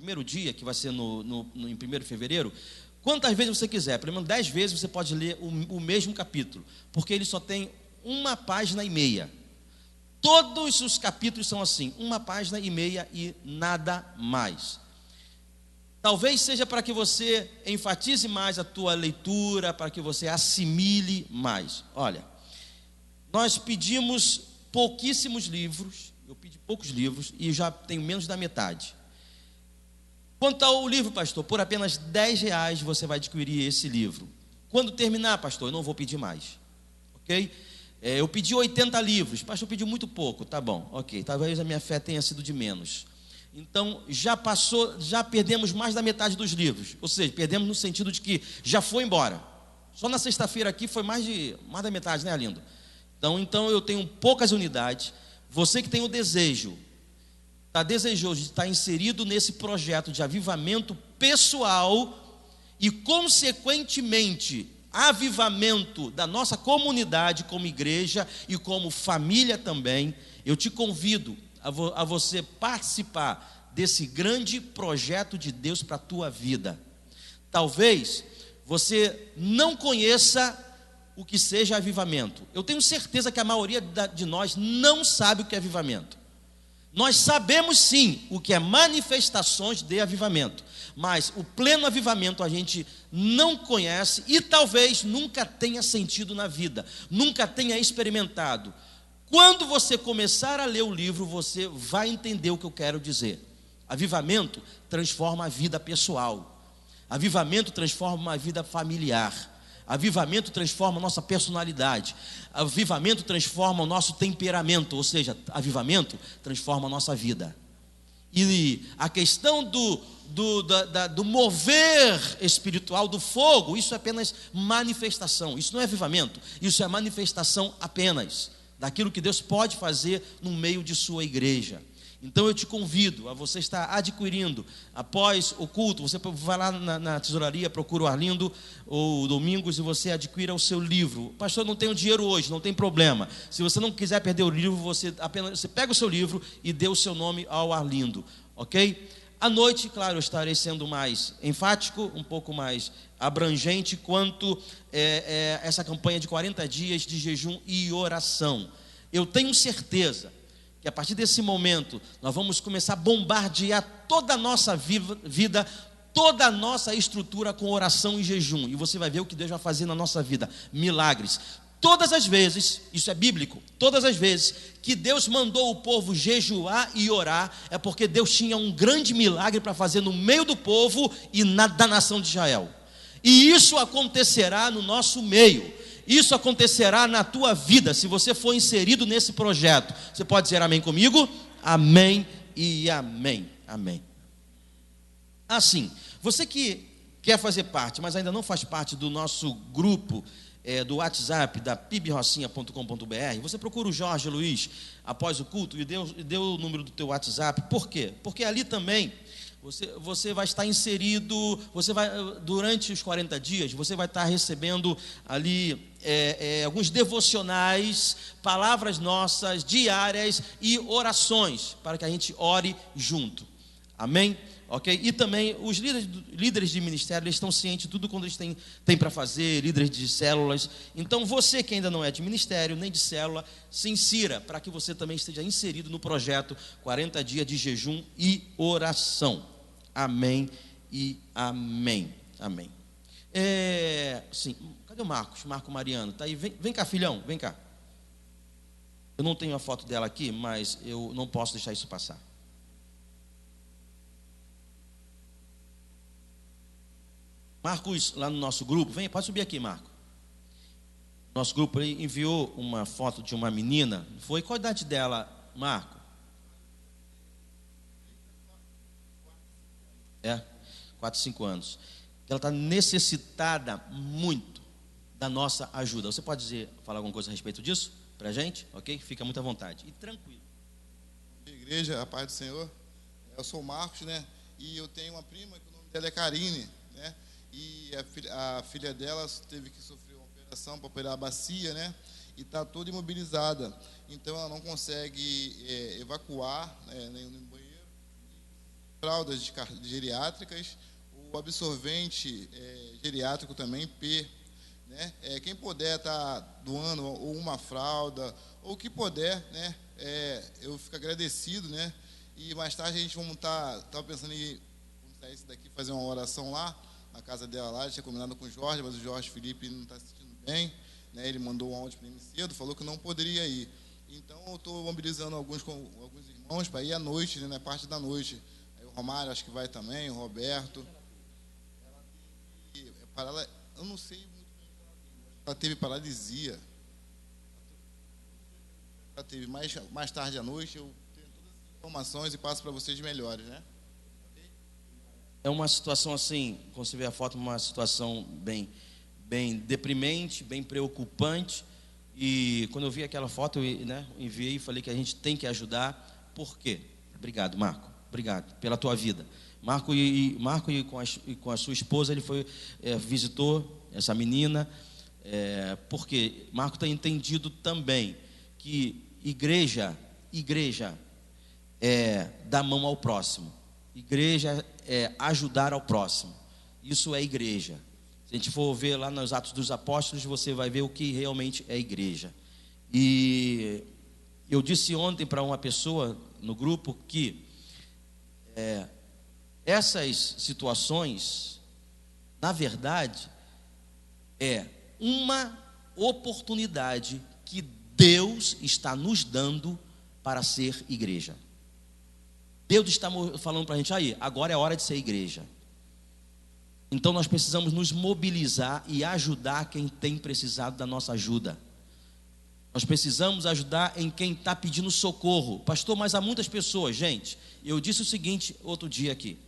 primeiro dia, que vai ser em 1º de fevereiro, quantas vezes você quiser, pelo menos 10 vezes você pode ler o mesmo capítulo, porque ele só tem 1,5 páginas. Todos os capítulos são assim, 1,5 páginas e nada mais. Talvez seja para que você enfatize mais a tua leitura, para que você assimile mais. Olha, nós pedimos pouquíssimos livros, eu pedi poucos livros e já tenho menos da metade. Quanto ao livro, pastor, por apenas R$10 você vai adquirir esse livro. Quando terminar, pastor, eu não vou pedir mais, ok? Eu pedi 80 livros, pastor pediu muito pouco, tá bom, ok, talvez a minha fé tenha sido de menos. Então, já perdemos mais da metade dos livros, ou seja, perdemos no sentido de que já foi embora. Só na sexta-feira aqui foi mais da metade, né, Arlindo? Então eu tenho poucas unidades. Você que tem o desejo, está desejoso de estar inserido nesse projeto de avivamento pessoal e, consequentemente, avivamento da nossa comunidade como igreja e como família também, eu te convido a você participar desse grande projeto de Deus para a tua vida. Talvez você não conheça o que seja avivamento. Eu tenho certeza que a maioria de nós não sabe o que é avivamento. Nós sabemos sim o que é manifestações de avivamento, mas o pleno avivamento a gente não conhece e talvez nunca tenha sentido na vida, nunca tenha experimentado. Quando você começar a ler o livro, você vai entender o que eu quero dizer. Avivamento transforma a vida pessoal. Avivamento transforma a vida familiar. Avivamento transforma a nossa personalidade. Avivamento transforma o nosso temperamento, ou seja, avivamento transforma a nossa vida. E a questão do mover espiritual, do fogo, isso é apenas manifestação. Isso não é avivamento, isso é manifestação apenas daquilo que Deus pode fazer no meio de sua igreja. Então eu te convido a você estar adquirindo, após o culto, você vai lá na tesouraria, procura o Arlindo ou Domingos e você adquira o seu livro. Pastor, não tenho dinheiro hoje, não tem problema. Se você não quiser perder o livro, você pega o seu livro e dê o seu nome ao Arlindo, ok? À noite, claro, eu estarei sendo mais enfático, um pouco mais abrangente quanto essa campanha de 40 dias de jejum e oração. Eu tenho certeza que a partir desse momento nós vamos começar a bombardear toda a nossa vida, toda a nossa estrutura com oração e jejum, e você vai ver o que Deus vai fazer na nossa vida, milagres. Todas as vezes, isso é bíblico, todas as vezes que Deus mandou o povo jejuar e orar, é porque Deus tinha um grande milagre para fazer no meio do povo e da nação de Israel. E isso acontecerá no nosso meio. Isso acontecerá na tua vida, se você for inserido nesse projeto. Você pode dizer amém comigo? Amém e amém. Amém. Assim, você que quer fazer parte, mas ainda não faz parte do nosso grupo do WhatsApp, da pibrocinha.com.br, você procura o Jorge Luiz após o culto e dê o número do teu WhatsApp. Por quê? Porque ali também você vai estar inserido, durante os 40 dias, você vai estar recebendo ali alguns devocionais, palavras nossas, diárias e orações, para que a gente ore junto, amém? Ok? E também os líderes de ministério, eles estão cientes de tudo quando eles têm para fazer, líderes de células. Então você que ainda não é de ministério, nem de célula, se insira, para que você também esteja inserido no projeto 40 dias de jejum e oração. Amém e amém. Amém. Sim, cadê o Marcos? Marco Mariano, tá aí? Vem cá, filhão, vem cá. Eu não tenho a foto dela aqui, mas eu não posso deixar isso passar. Marcos, lá no nosso grupo, vem, pode subir aqui, Marco. Nosso grupo aí enviou uma foto de uma menina. Foi, qual a idade dela, Marco? 4, 5 anos. Ela está necessitada muito da nossa ajuda. Você pode falar alguma coisa a respeito disso para a gente? Ok? Fica muito à vontade. E tranquilo. Igreja, a paz do Senhor. Eu sou o Marcos, né? E eu tenho uma prima que o nome dela é Karine, né? E a filha dela teve que sofrer uma operação para operar a bacia, né? E está toda imobilizada. Então ela não consegue evacuar, nem no banheiro. fraldas geriátricas, o absorvente geriátrico também, P, né? Quem puder estar doando ou uma fralda, ou o que puder, né? Eu fico agradecido, né? E mais tarde a gente vamos estava pensando em sair daqui, fazer uma oração lá, na casa dela lá, tinha combinado com o Jorge, mas o Jorge Felipe não está se sentindo bem, né? Ele mandou um áudio para mim cedo, falou que não poderia ir. Então eu estou mobilizando alguns irmãos para ir à noite, né? Na parte da noite. Aí o Romário acho que vai também, o Roberto. Eu não sei muito bem o que ela teve. Ela teve paralisia. Ela teve mais tarde à noite. Eu tenho todas as informações e passo para vocês melhores, né? É uma situação assim, quando você vê a foto, uma situação bem deprimente, bem preocupante. E quando eu vi aquela foto, eu, né, enviei e falei que a gente tem que ajudar. Por quê? Obrigado, Marco. Obrigado pela tua vida. Marco com a sua esposa, ele visitou essa menina, porque Marco tem entendido também que igreja é dar mão ao próximo. Igreja é ajudar ao próximo. Isso é igreja. Se a gente for ver lá nos Atos dos Apóstolos, você vai ver o que realmente é igreja. E eu disse ontem para uma pessoa no grupo que essas situações, na verdade, é uma oportunidade que Deus está nos dando para ser igreja. Deus está falando para a gente, aí, agora é hora de ser igreja. Então nós precisamos nos mobilizar e ajudar quem tem precisado da nossa ajuda. Nós precisamos ajudar em quem está pedindo socorro. Pastor, mas há muitas pessoas, gente, eu disse o seguinte outro dia aqui.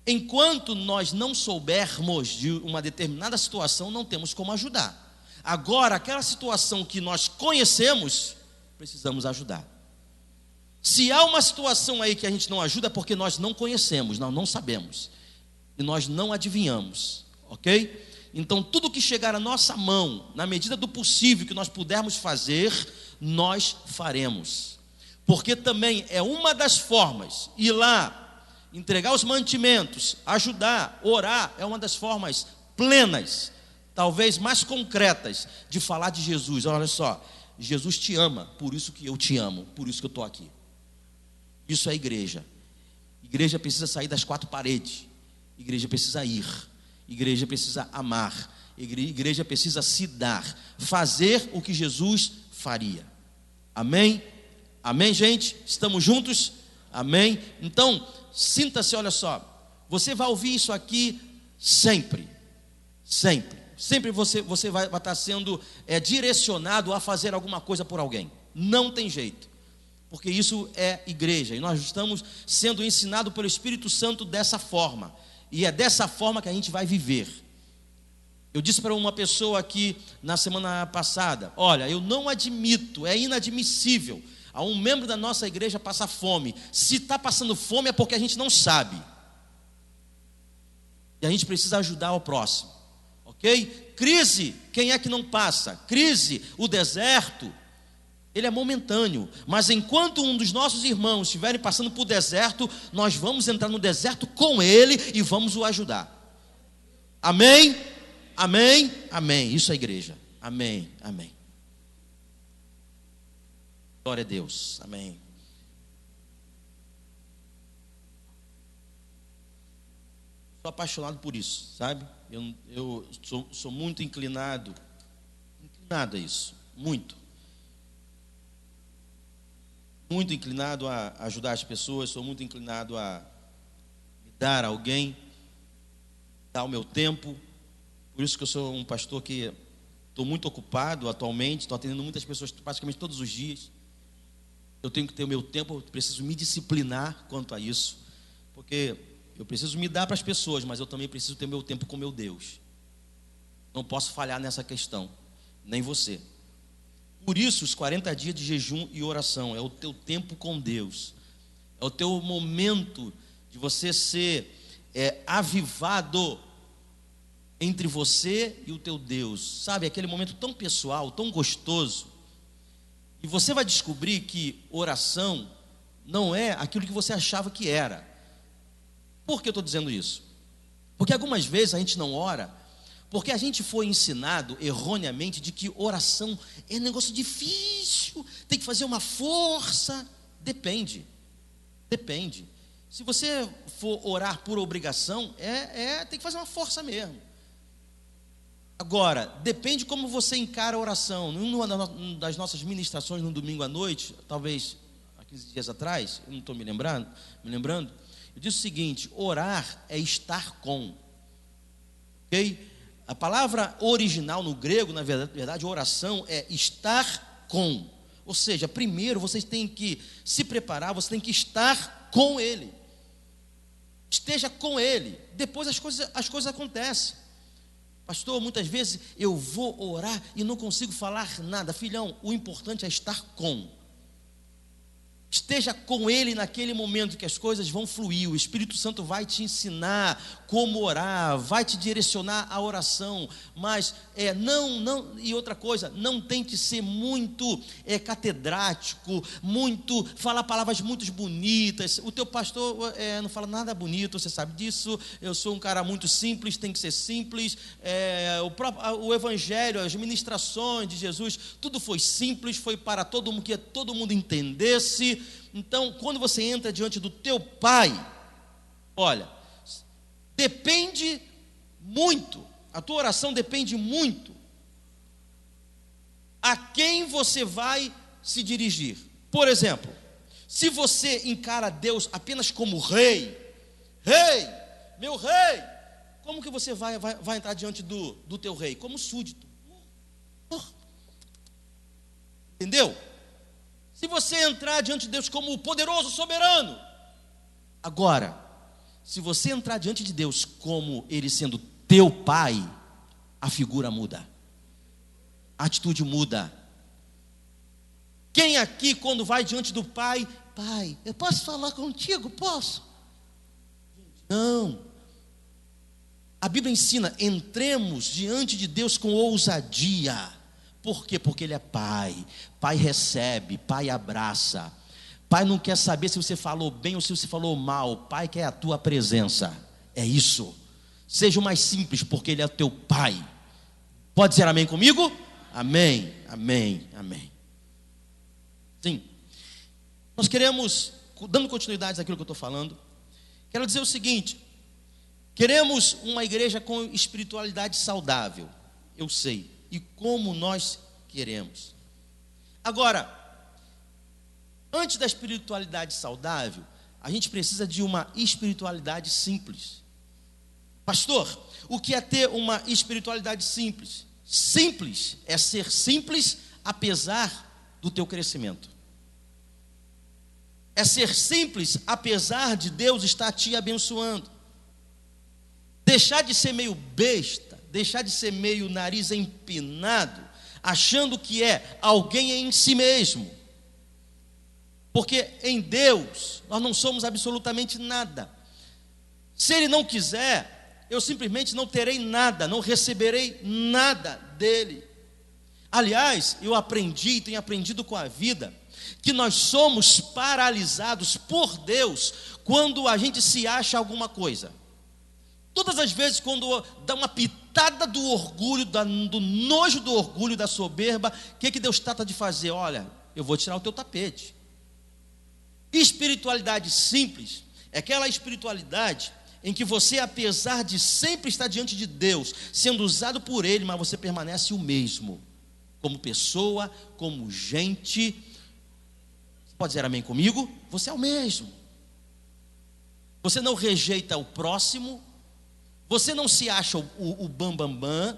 Enquanto nós não soubermos de uma determinada situação, não temos como ajudar. Agora, aquela situação que nós conhecemos, precisamos ajudar. Se há uma situação aí que a gente não ajuda, é porque nós não conhecemos, nós não sabemos. E nós não adivinhamos, ok? Então, tudo que chegar à nossa mão, na medida do possível que nós pudermos fazer, nós faremos. Porque também é uma das formas, ir lá, entregar os mantimentos, ajudar, orar, é uma das formas plenas, talvez mais concretas, de falar de Jesus. Olha só, Jesus te ama, por isso que eu te amo, por isso que eu estou aqui. Isso é igreja. Igreja precisa sair das quatro paredes. Igreja precisa ir. Igreja precisa amar. Igreja precisa se dar. Fazer o que Jesus faria. Amém? Amém, gente? Estamos juntos? Amém? Então, sinta-se, olha só. Você vai ouvir isso aqui sempre. Sempre. Sempre você vai estar sendo direcionado a fazer alguma coisa por alguém. Não tem jeito. Porque isso é igreja, e nós estamos sendo ensinados pelo Espírito Santo dessa forma, e é dessa forma que a gente vai viver. Eu disse para uma pessoa aqui na semana passada, olha, eu não admito, é inadmissível a um membro da nossa igreja passar fome. Se está passando fome é porque a gente não sabe, e a gente precisa ajudar o próximo, ok? Crise, quem é que não passa? Crise, o deserto, ele é momentâneo, mas enquanto um dos nossos irmãos estiverem passando por deserto, nós vamos entrar no deserto com ele e vamos o ajudar. Amém? Amém? Amém. Isso é igreja. Amém. Amém. Glória a Deus. Amém. Sou apaixonado por isso, sabe? Eu sou muito inclinado a isso, muito inclinado a ajudar as pessoas, sou muito inclinado a me dar a alguém, dar o meu tempo. Por isso que eu sou um pastor que estou muito ocupado atualmente, estou atendendo muitas pessoas praticamente todos os dias. Eu tenho que ter o meu tempo, eu preciso me disciplinar quanto a isso, porque eu preciso me dar para as pessoas, mas eu também preciso ter meu tempo com meu Deus. Não posso falhar nessa questão, nem você. Por isso, os 40 dias de jejum e oração é o teu tempo com Deus, é o teu momento de você ser avivado entre você e o teu Deus, sabe? Aquele momento tão pessoal, tão gostoso. E você vai descobrir que oração não é aquilo que você achava que era. Por que eu estou dizendo isso? Porque algumas vezes a gente não ora, porque a gente foi ensinado erroneamente de que oração é um negócio difícil, tem que fazer uma força. Depende. Se você for orar por obrigação, tem que fazer uma força mesmo. Agora, depende como você encara a oração. Numa das nossas ministrações no domingo à noite, talvez há 15 dias atrás, eu não estou me lembrando, eu disse o seguinte: orar é estar com. Ok? A palavra original no grego, na verdade, oração é estar com. Ou seja, primeiro vocês têm que se preparar, você tem que estar com Ele. Esteja com Ele. Depois as coisas acontecem. Pastor, muitas vezes eu vou orar e não consigo falar nada. Filhão, o importante é estar com. Esteja com Ele naquele momento que as coisas vão fluir. O Espírito Santo vai te ensinar como orar, vai te direcionar a oração. Mas e outra coisa, não tente ser muito catedrático, falar palavras muito bonitas. O teu pastor não fala nada bonito, você sabe disso. Eu sou um cara muito simples, tem que ser simples. O Evangelho, as ministrações de Jesus, tudo foi simples, foi para todo mundo, que todo mundo entendesse. Então, quando você entra diante do teu Pai, olha, depende muito, a tua oração depende muito a quem você vai se dirigir. Por exemplo, se você encara Deus apenas como rei, meu rei, como que você vai entrar diante do teu rei? Como súdito. Entendeu? Se você entrar diante de Deus como o poderoso soberano. Agora, se você entrar diante de Deus como Ele sendo teu Pai, a figura muda, a atitude muda. Quem aqui, quando vai diante do Pai, Pai, eu posso falar contigo? Posso? Não. A Bíblia ensina: entremos diante de Deus com ousadia. Por quê? Porque Ele é Pai. Pai recebe, Pai abraça. Pai não quer saber se você falou bem ou se você falou mal. Pai quer a tua presença. É isso. Seja o mais simples, porque Ele é teu Pai. Pode dizer amém comigo? Amém, amém, amém. Sim. Nós queremos, dando continuidade àquilo que eu estou falando, quero dizer o seguinte: queremos uma igreja com espiritualidade saudável. Eu sei. E como nós queremos. Agora, antes da espiritualidade saudável, a gente precisa de uma espiritualidade simples. Pastor, o que é ter uma espiritualidade simples? Simples é ser simples apesar do teu crescimento. É ser simples apesar de Deus estar te abençoando. Deixar de ser meio besta, deixar de ser meio nariz empinado, achando que é alguém em si mesmo. Porque em Deus nós não somos absolutamente nada. Se Ele não quiser, eu simplesmente não terei nada, não receberei nada dEle. Aliás, eu tenho aprendido com a vida, que nós somos paralisados por Deus quando a gente se acha alguma coisa. Todas as vezes quando dá uma pitada do orgulho, do nojo do orgulho, da soberba, o que Deus trata de fazer? Olha, eu vou tirar o teu tapete. Espiritualidade simples é aquela espiritualidade em que você, apesar de sempre estar diante de Deus, sendo usado por Ele, mas você permanece o mesmo, como pessoa, como gente. Você pode dizer amém comigo? Você é o mesmo. Você não rejeita o próximo. Você não se acha o bambambam.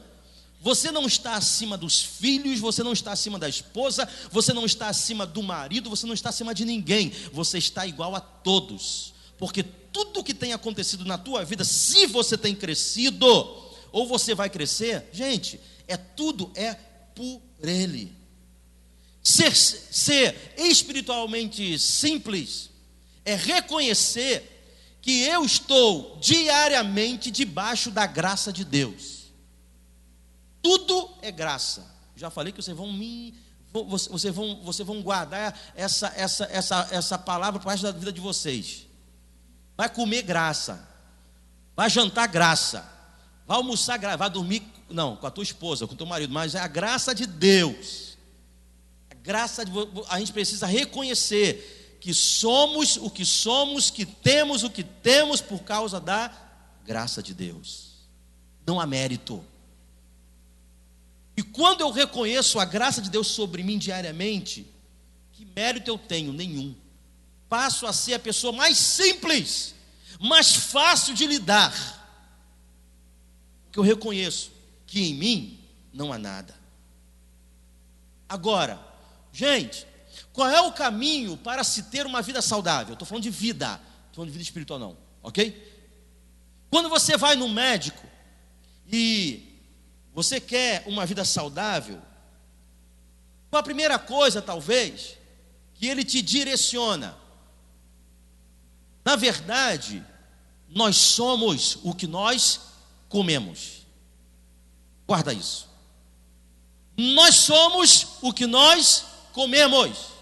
Você não está acima dos filhos. Você não está acima da esposa. Você não está acima do marido. Você não está acima de ninguém. Você está igual a todos. Porque tudo que tem acontecido na tua vida, se você tem crescido, ou você vai crescer, gente, tudo é por Ele. Ser espiritualmente simples é reconhecer que eu estou diariamente debaixo da graça de Deus. Tudo é graça. Já falei que vocês vão guardar essa palavra para o resto da vida de vocês. Vai comer graça. vai jantar graça, vai almoçar graça, vai dormir, não, com a tua esposa, com o teu marido, mas é a graça de Deus. A gente precisa reconhecer que somos o que somos, que temos o que temos por causa da graça de Deus. Não há mérito. E quando eu reconheço a graça de Deus sobre mim diariamente, que mérito eu tenho? Nenhum. Passo a ser a pessoa mais simples, mais fácil de lidar, porque eu reconheço que em mim não há nada. Agora, gente, qual é o caminho para se ter uma vida saudável? Estou falando de vida, não estou falando de vida espiritual não, ok? Quando você vai no médico e você quer uma vida saudável, qual a primeira coisa, talvez, que ele te direciona? Na verdade, nós somos o que nós comemos. Guarda isso. Nós somos o que nós comemos.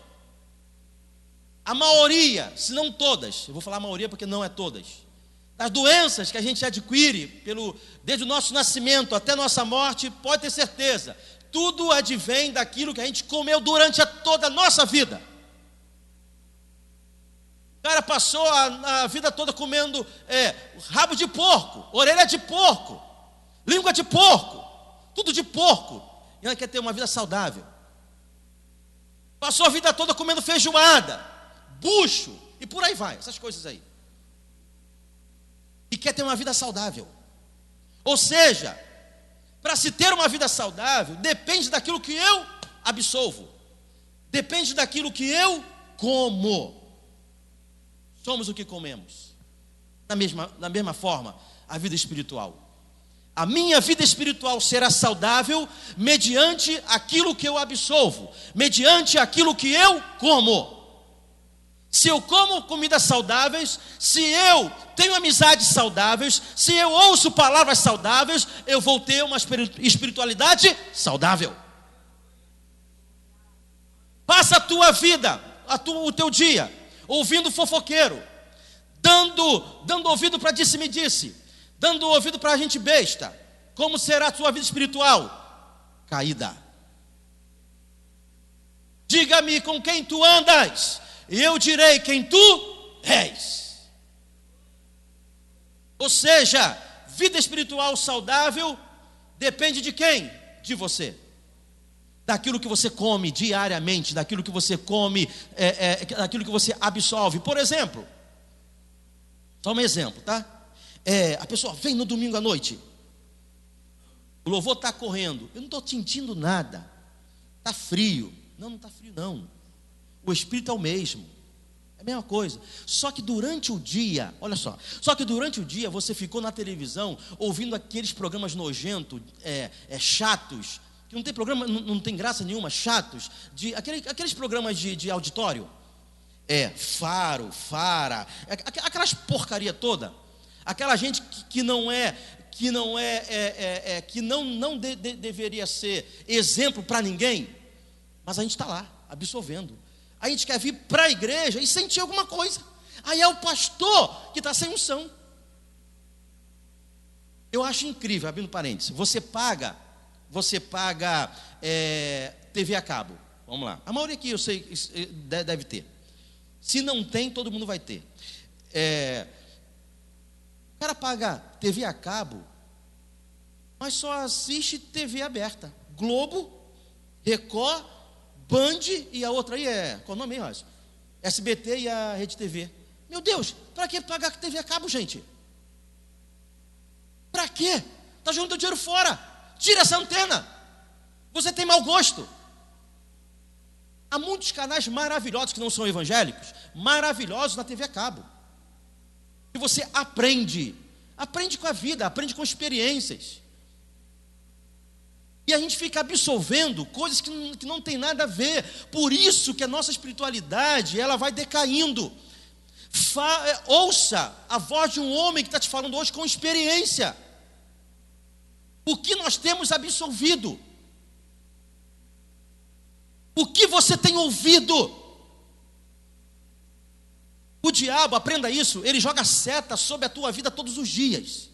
A maioria, se não todas, eu vou falar a maioria porque não é todas, das doenças que a gente adquire desde o nosso nascimento até nossa morte, pode ter certeza, tudo advém daquilo que a gente comeu durante toda a nossa vida. O cara passou a vida toda comendo rabo de porco, orelha de porco, língua de porco, tudo de porco, e ela quer ter uma vida saudável. Passou a vida toda comendo feijoada, bucho, e por aí vai, essas coisas aí. E quer ter uma vida saudável. Ou seja, para se ter uma vida saudável, depende daquilo que eu absolvo, depende daquilo que eu como. Somos o que comemos. Da mesma forma, a vida espiritual. A minha vida espiritual será saudável mediante aquilo que eu absolvo, mediante aquilo que eu como. Se eu como comidas saudáveis, se eu tenho amizades saudáveis, se eu ouço palavras saudáveis, eu vou ter uma espiritualidade saudável. Passa a tua vida, o teu dia, ouvindo fofoqueiro, dando ouvido para disse-me-disse, dando ouvido para gente besta. Como será a tua vida espiritual? Caída. Diga-me com quem tu andas, e eu direi quem tu és. Ou seja, vida espiritual saudável depende de quem? De você. Daquilo que você come diariamente, daquilo que você come, daquilo que você absorve. Por exemplo, só um exemplo, tá? A pessoa vem no domingo à noite, o louvor está correndo, eu não estou sentindo nada, está frio. Não está frio não, o Espírito é o mesmo, é a mesma coisa. Só que durante o dia, olha só, você ficou na televisão ouvindo aqueles programas nojentos, chatos, que não tem programa, não tem graça nenhuma, chatos, aqueles programas de auditório, aquelas porcaria toda, aquela gente que não deveria ser exemplo para ninguém, mas a gente está lá, absorvendo. A gente quer vir para a igreja e sentir alguma coisa. Aí é o pastor que está sem unção. Eu acho incrível, abrindo parênteses, você paga TV a cabo. Vamos lá. A maioria aqui eu sei deve ter. Se não tem, todo mundo vai ter. O cara paga TV a cabo, mas só assiste TV aberta. Globo, Record, Band e a outra aí qual o nome aí, Rossi? SBT e a Rede TV. Meu Deus, para que pagar TV a cabo, gente? Para quê? Está jogando teu dinheiro fora. Tira essa antena. Você tem mau gosto. Há muitos canais maravilhosos que não são evangélicos, maravilhosos na TV a cabo. E você aprende com a vida, aprende com experiências. E a gente fica absolvendo coisas que não tem nada a ver. Por isso que a nossa espiritualidade, ela vai decaindo. Ouça a voz de um homem que está te falando hoje com experiência. O que nós temos absolvido? O que você tem ouvido? O diabo, aprenda isso, ele joga seta sobre a tua vida todos os dias.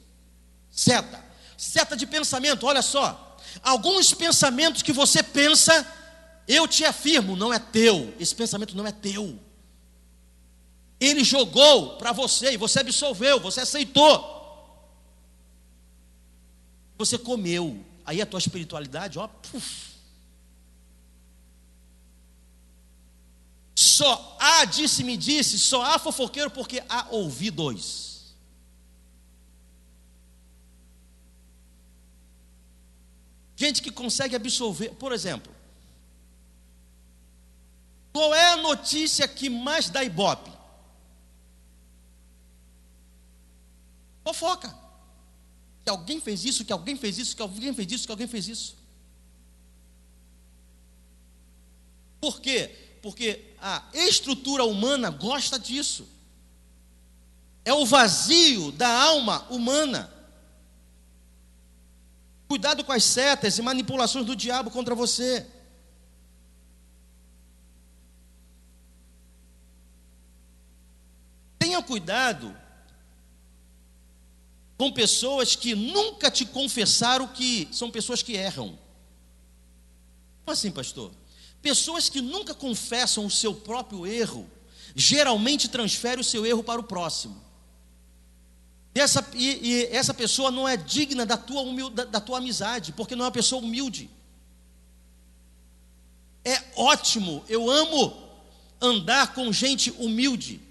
Seta de pensamento, olha só. Alguns pensamentos que você pensa, eu te afirmo, não é teu. Esse pensamento não é teu. Ele jogou para você e você absolveu, você aceitou. Você comeu. Aí a tua espiritualidade, ó, puf. Só há disse-me disse, só há fofoqueiro porque há ouvidos. Gente que consegue absolver, por exemplo, qual é a notícia que mais dá ibope? Fofoca. Que alguém fez isso, que alguém fez isso, que alguém fez isso, que alguém fez isso. Por quê? Porque a estrutura humana gosta disso. É o vazio da alma humana. Cuidado com as setas e manipulações do diabo contra você. Tenha cuidado com pessoas que nunca te confessaram que são pessoas que erram. Como assim, pastor? Pessoas que nunca confessam o seu próprio erro, geralmente transferem o seu erro para o próximo. E essa pessoa não é digna da tua amizade, porque não é uma pessoa humilde. É ótimo, eu amo andar com gente humilde.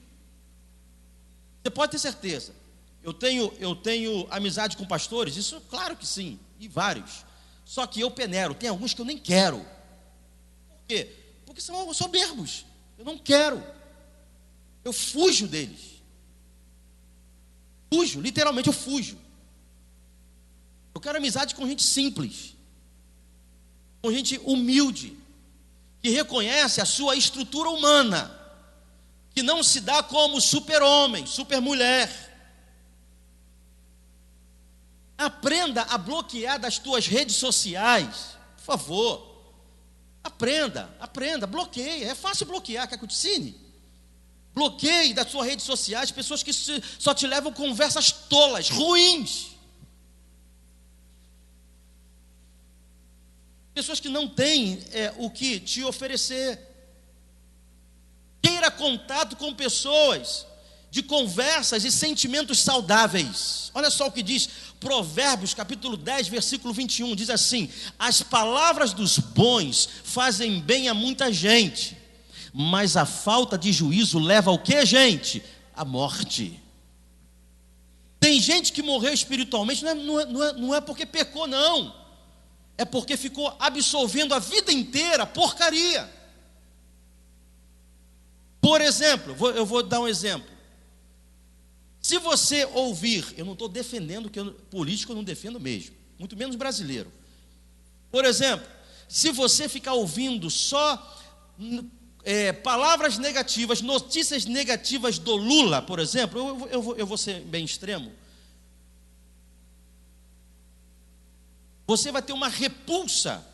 Você pode ter certeza. Eu tenho amizade com pastores, isso claro que sim, e vários. Só que eu peneiro, tem alguns que eu nem quero. Por quê? Porque são soberbos. Eu não quero. Eu fujo deles. Fujo, literalmente eu fujo. Eu quero amizade com gente simples, com gente humilde, que reconhece a sua estrutura humana, que não se dá como super-homem, super-mulher. Aprenda a bloquear das tuas redes sociais, por favor. Aprenda, bloqueia. É fácil bloquear, quer que eu te ensine? Bloqueie das suas redes sociais pessoas que só te levam conversas tolas, ruins. Pessoas que não têm o que te oferecer. Queira contato com pessoas de conversas e sentimentos saudáveis. Olha só o que diz Provérbios capítulo 10, versículo 21, diz assim: as palavras dos bons fazem bem a muita gente, mas a falta de juízo leva ao que, gente? A morte. Tem gente que morreu espiritualmente, não é porque pecou, não. É porque ficou absorvendo a vida inteira porcaria. Por exemplo, eu vou dar um exemplo. Se você ouvir, eu não estou defendendo, que político eu não defendo mesmo, muito menos brasileiro. Por exemplo, se você ficar ouvindo só palavras negativas, notícias negativas do Lula, por exemplo, eu vou ser bem extremo. Você vai ter uma repulsa,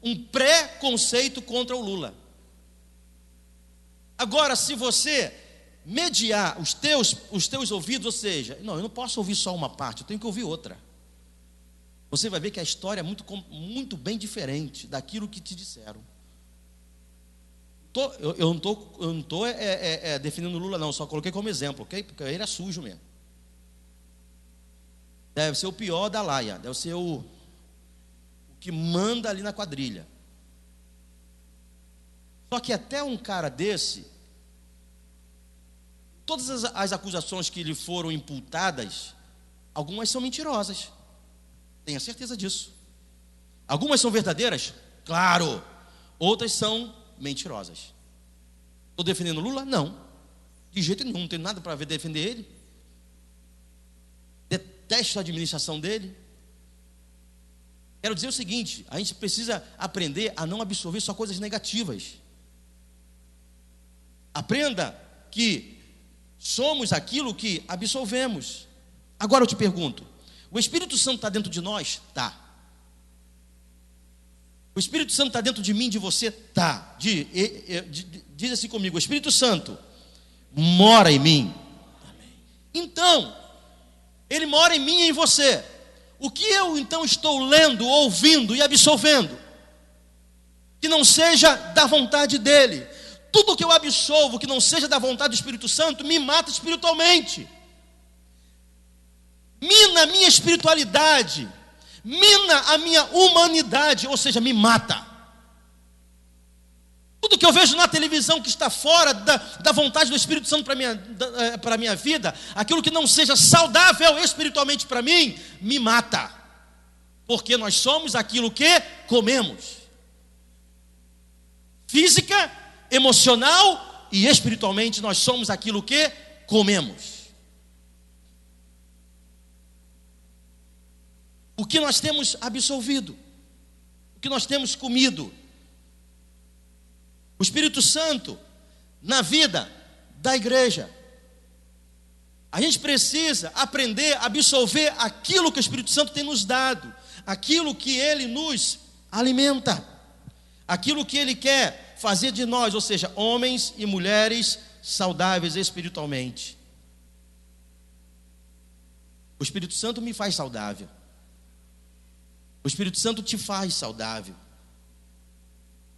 um preconceito contra o Lula. Agora, se você mediar os teus ouvidos, ou seja, não, eu não posso ouvir só uma parte, eu tenho que ouvir outra. Você vai ver que a história é muito bem diferente daquilo que te disseram. Eu não estou defendendo o Lula, não, só coloquei como exemplo, ok? Porque ele é sujo mesmo. Deve ser o pior da laia, deve ser o que manda ali na quadrilha. Só que até um cara desse, todas as acusações que lhe foram imputadas, algumas são mentirosas, tenha certeza disso. Algumas são verdadeiras? Claro. Outras são mentirosas. Estou defendendo Lula? Não, de jeito nenhum, não tenho nada para defender ele. Detesto a administração dele. Quero dizer o seguinte: a gente precisa aprender a não absorver só coisas negativas. Aprenda que somos aquilo que absorvemos. Agora eu te pergunto: o Espírito Santo está dentro de nós? Está. O Espírito Santo está dentro de mim, de você? Está. Diz assim comigo: o Espírito Santo mora em mim. Amém. Então, ele mora em mim e em você. o que eu então estou lendo, ouvindo e absorvendo, que não seja da vontade dele. Tudo que eu absolvo que não seja da vontade do Espírito Santo me mata espiritualmente, mina a minha espiritualidade, mina a minha humanidade, ou seja, me mata. Tudo que eu vejo na televisão que está fora da vontade do Espírito Santo para a minha vida, aquilo que não seja saudável espiritualmente para mim, me mata. Porque nós somos aquilo que comemos. Física, emocional e espiritualmente nós somos aquilo que comemos. O que nós temos absolvido, o que nós temos comido. O Espírito Santo na vida da igreja. A gente precisa aprender a absorver aquilo que o Espírito Santo tem nos dado, aquilo que ele nos alimenta, aquilo que ele quer fazer de nós, ou seja, homens e mulheres saudáveis espiritualmente. O Espírito Santo me faz saudável. O Espírito Santo te faz saudável.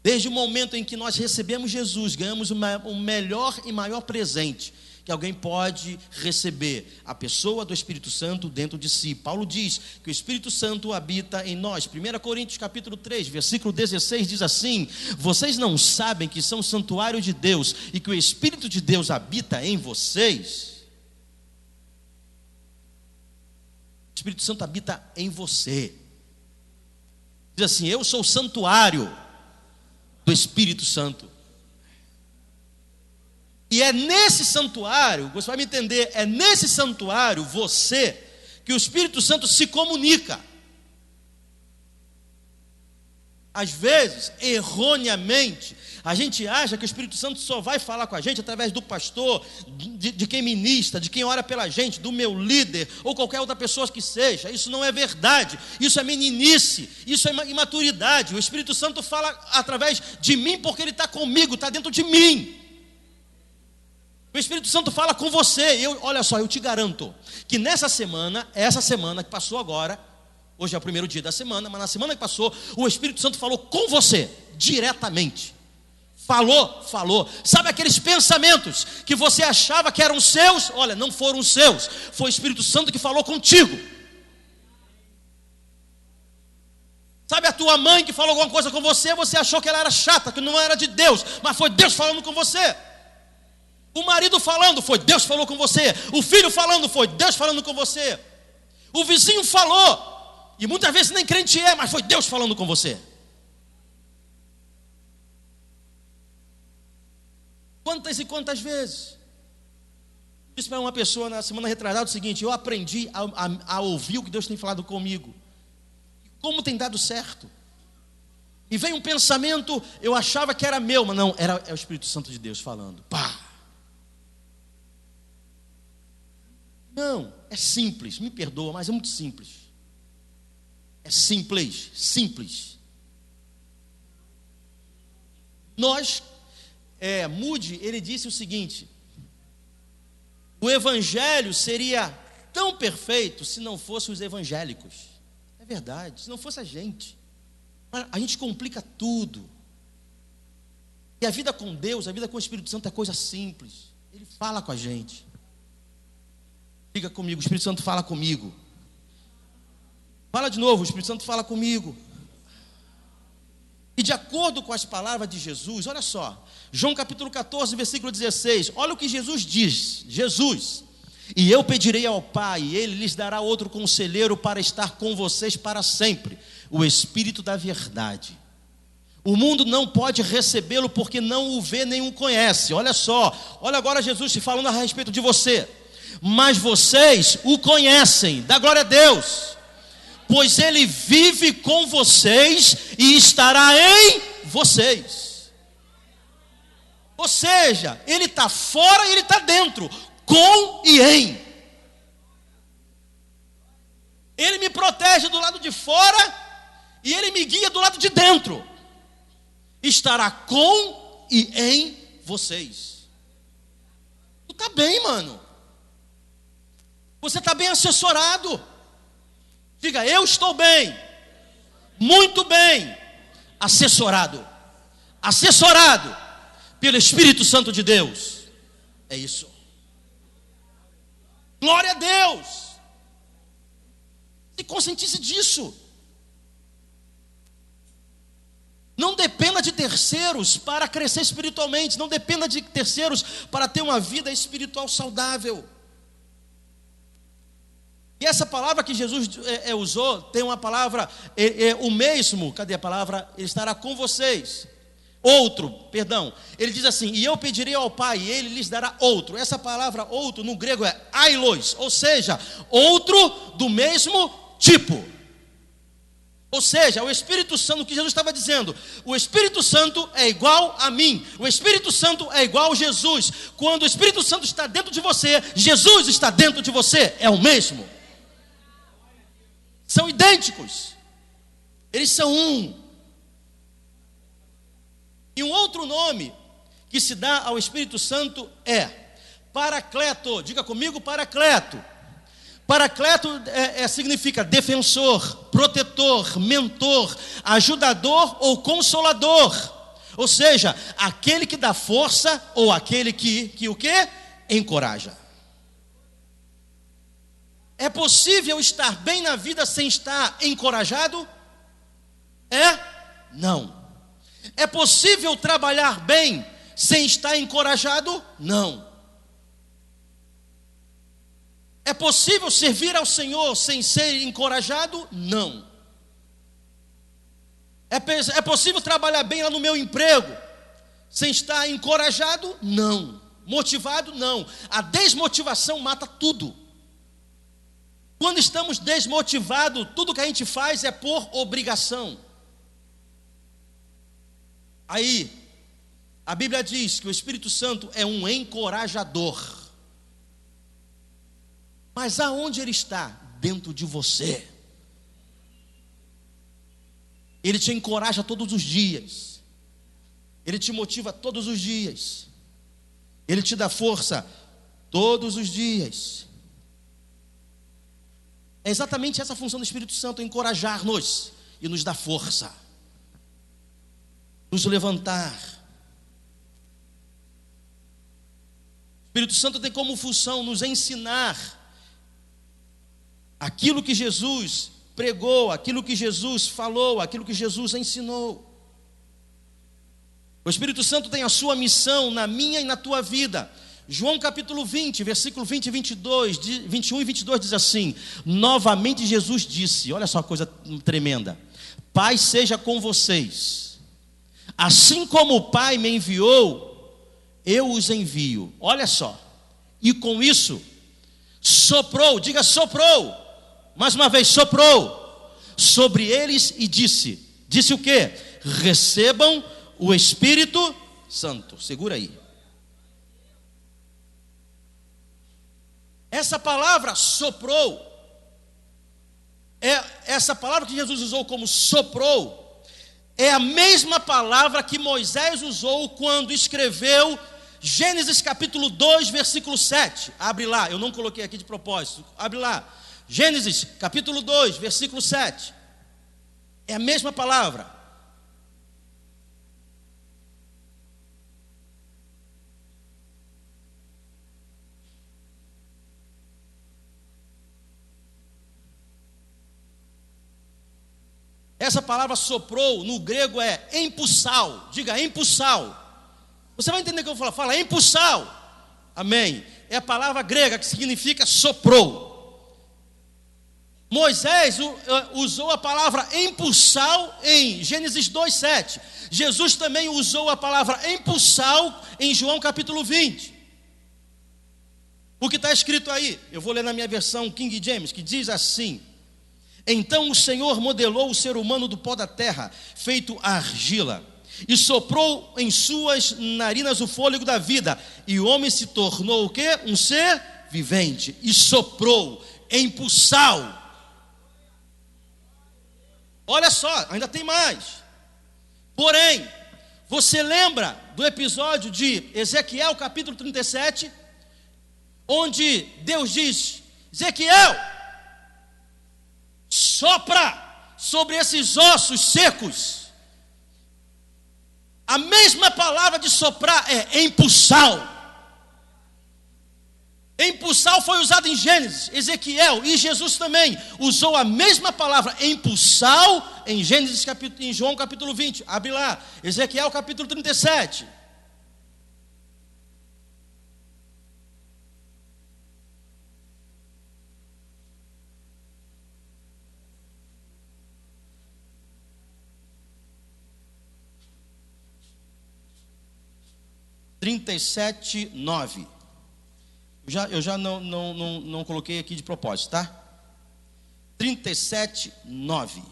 Desde o momento em que nós recebemos Jesus, ganhamos o melhor e maior presente que alguém pode receber, a pessoa do Espírito Santo dentro de si. Paulo diz que o Espírito Santo habita em nós. 1 Coríntios capítulo 3, versículo 16 diz assim: vocês não sabem que são santuário de Deus e que o Espírito de Deus habita em vocês? O Espírito Santo habita em você. Diz assim: eu sou o santuário do Espírito Santo. E é nesse santuário, você vai me entender, é nesse santuário, você, que o Espírito Santo se comunica. Às vezes, erroneamente, a gente acha que o Espírito Santo só vai falar com a gente através do pastor, de quem ministra, de quem ora pela gente, do meu líder, ou qualquer outra pessoa que seja. Isso não é verdade, isso é meninice, isso é imaturidade. O Espírito Santo fala através de mim porque ele está comigo, está dentro de mim. O Espírito Santo fala com você. Olha só, eu te garanto que nessa semana, essa semana que passou agora, hoje é o primeiro dia da semana, mas na semana que passou, o Espírito Santo falou com você, diretamente. Falou. Sabe aqueles pensamentos que você achava que eram seus? Olha, não foram seus. Foi o Espírito Santo que falou contigo. Sabe a tua mãe que falou alguma coisa com você? Você achou que ela era chata, que não era de Deus, mas foi Deus falando com você. O marido falando, foi Deus que falou com você. O filho falando, foi Deus falando com você. O vizinho falou, e muitas vezes nem crente é, mas foi Deus falando com você. Quantas e quantas vezes? Disse para uma pessoa na semana retrasada o seguinte: eu aprendi a ouvir o que Deus tem falado comigo. Como tem dado certo. E vem um pensamento, eu achava que era meu, mas não, é o Espírito Santo de Deus falando. Pá! Não, é simples, me perdoa, mas é muito simples. É simples. Moody, ele disse o seguinte: o evangelho seria tão perfeito se não fossem os evangélicos. É verdade, se não fosse a gente. A gente complica tudo. E a vida com Deus, a vida com o Espírito Santo é coisa simples. Ele fala com a gente. Diga comigo: o Espírito Santo fala comigo. Fala de novo: o Espírito Santo fala comigo. E de acordo com as palavras de Jesus, olha só, João capítulo 14, versículo 16, olha o que Jesus diz. Jesus: e eu pedirei ao Pai, e Ele lhes dará outro conselheiro para estar com vocês para sempre, o Espírito da verdade. O mundo não pode recebê-lo porque não o vê nem o conhece. Olha só, olha agora Jesus te falando a respeito de você. Mas vocês o conhecem, dá glória a Deus, pois Ele vive com vocês e estará em vocês. Ou seja, Ele está fora e Ele está dentro, com e em. Ele me protege do lado de fora e Ele me guia do lado de dentro. Estará com e em vocês. Tu está bem, mano. Você está bem assessorado. Diga, eu estou bem, muito bem, assessorado pelo Espírito Santo de Deus. É isso. Glória a Deus. Se conscientize disso. Não dependa de terceiros para crescer espiritualmente. Não dependa de terceiros para ter uma vida espiritual saudável. E essa palavra que Jesus usou, tem uma palavra, o mesmo, cadê a palavra? Ele estará com vocês. Ele diz assim, e eu pedirei ao Pai, e Ele lhes dará outro. Essa palavra outro no grego é ailos, ou seja, outro do mesmo tipo. Ou seja, o Espírito Santo, o que Jesus estava dizendo, o Espírito Santo é igual a mim, o Espírito Santo é igual a Jesus. Quando o Espírito Santo está dentro de você, Jesus está dentro de você, é o mesmo. São idênticos, eles são um. E um outro nome que se dá ao Espírito Santo é Paracleto. Diga comigo, Paracleto. Paracleto significa defensor, protetor, mentor, ajudador ou consolador. Ou seja, aquele que dá força ou aquele que o quê? Encoraja. É possível estar bem na vida sem estar encorajado? Não. É possível trabalhar bem sem estar encorajado? Não. É possível servir ao Senhor sem ser encorajado? Não. É possível trabalhar bem lá no meu emprego sem estar encorajado? Não. Motivado? Não. A desmotivação mata tudo. Quando estamos desmotivados, tudo que a gente faz é por obrigação. Aí, a Bíblia diz que o Espírito Santo é um encorajador. Mas aonde ele está? Dentro de você. Ele te encoraja todos os dias. Ele te motiva todos os dias. Ele te dá força todos os dias. É exatamente essa a função do Espírito Santo, encorajar-nos e nos dar força. Nos levantar. O Espírito Santo tem como função nos ensinar aquilo que Jesus pregou, aquilo que Jesus falou, aquilo que Jesus ensinou. O Espírito Santo tem a sua missão na minha e na tua vida. João capítulo 20, versículo 20 e 22, 21 e 22 diz assim: novamente Jesus disse, olha só a coisa tremenda: Pai seja com vocês, assim como o Pai me enviou, eu os envio. Olha só, e com isso soprou, diga soprou, mais uma vez soprou sobre eles e disse o quê? Recebam o Espírito Santo. Segura aí. Essa palavra soprou, essa palavra que Jesus usou como soprou, é a mesma palavra que Moisés usou quando escreveu Gênesis capítulo 2, versículo 7. Abre lá, eu não coloquei aqui de propósito. Abre lá, Gênesis capítulo 2, versículo 7. É a mesma palavra. Essa palavra soprou no grego é empussal. Diga empussal. Você vai entender o que eu vou falar. Fala empussal. Amém. É a palavra grega que significa soprou. Moisés usou a palavra empussal em Gênesis 2:7. Jesus também usou a palavra empussal em João capítulo 20. O que está escrito aí? Eu vou ler na minha versão King James, que diz assim: então o Senhor modelou o ser humano do pó da terra, feito argila, e soprou em suas narinas o fôlego da vida, e o homem se tornou o quê? Um ser vivente. E soprou, empussal. Olha só, ainda tem mais. Porém, você lembra do episódio de Ezequiel capítulo 37, onde Deus diz: Ezequiel, sopra sobre esses ossos secos. A mesma palavra de soprar é empulsar. Empulsar foi usado em Gênesis, Ezequiel e Jesus também usou a mesma palavra empulsar em Gênesis, em João capítulo 20. Abre lá, Ezequiel capítulo 37. (37, 9). Eu já não coloquei aqui de propósito, tá? 37, 9.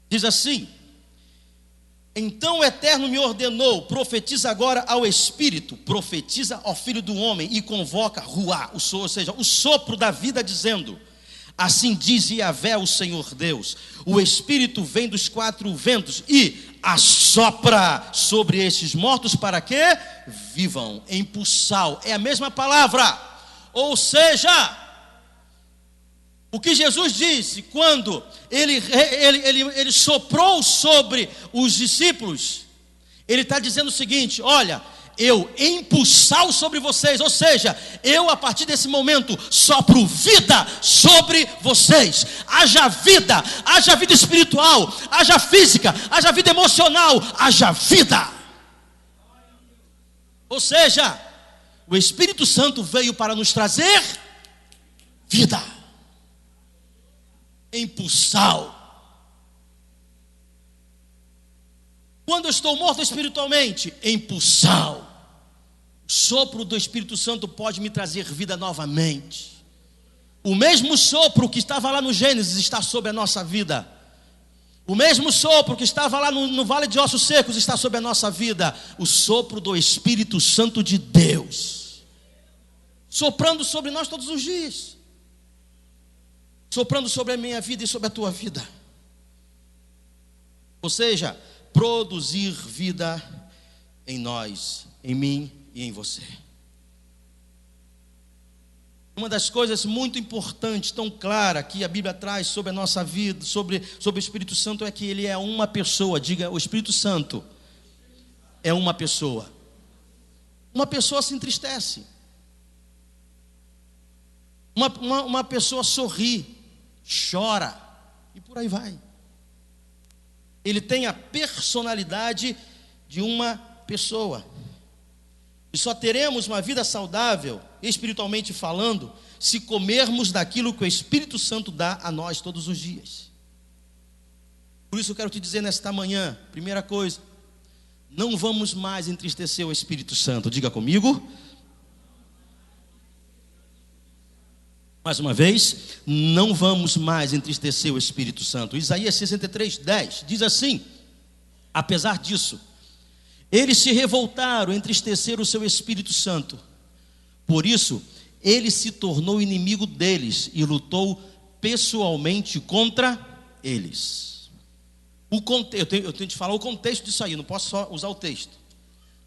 Diz assim: então o Eterno me ordenou, profetiza agora ao Espírito, profetiza ao Filho do Homem e convoca Ruá, ou seja, o sopro da vida, dizendo: assim diz Yahvé, o Senhor Deus, o Espírito vem dos 4 ventos e assopra sobre estes mortos para que vivam. Empulsar é a mesma palavra, ou seja, o que Jesus disse quando ele soprou sobre os discípulos, ele está dizendo o seguinte: olha, eu empulsar sobre vocês, ou seja, eu a partir desse momento sopro vida sobre vocês. Haja vida espiritual, haja física, haja vida emocional, haja vida. Ou seja, o Espírito Santo veio para nos trazer vida. Empulsar. Quando eu estou morto espiritualmente, empulsar. O sopro do Espírito Santo pode me trazer vida novamente. O mesmo sopro que estava lá no Gênesis está sobre a nossa vida. O mesmo sopro que estava lá no vale de ossos secos está sobre a nossa vida. O sopro do Espírito Santo de Deus, soprando sobre nós todos os dias, soprando sobre a minha vida e sobre a tua vida. Ou seja, produzir vida em nós, em mim e em você. Uma das coisas muito importantes, tão clara, que a Bíblia traz sobre a nossa vida, sobre o Espírito Santo, é que ele é uma pessoa. Diga, o Espírito Santo é uma pessoa. Uma pessoa se entristece, uma pessoa sorri, chora, e por aí vai. Ele tem a personalidade de uma pessoa. E só teremos uma vida saudável, espiritualmente falando, se comermos daquilo que o Espírito Santo dá a nós todos os dias. Por isso eu quero te dizer nesta manhã, primeira coisa, não vamos mais entristecer o Espírito Santo. Diga comigo. Mais uma vez, não vamos mais entristecer o Espírito Santo. Isaías 63, 10 diz assim: apesar disso, eles se revoltaram, entristeceram o seu Espírito Santo. Por isso, ele se tornou inimigo deles e lutou pessoalmente contra eles. Eu tenho que te falar o contexto disso aí, não posso só usar o texto.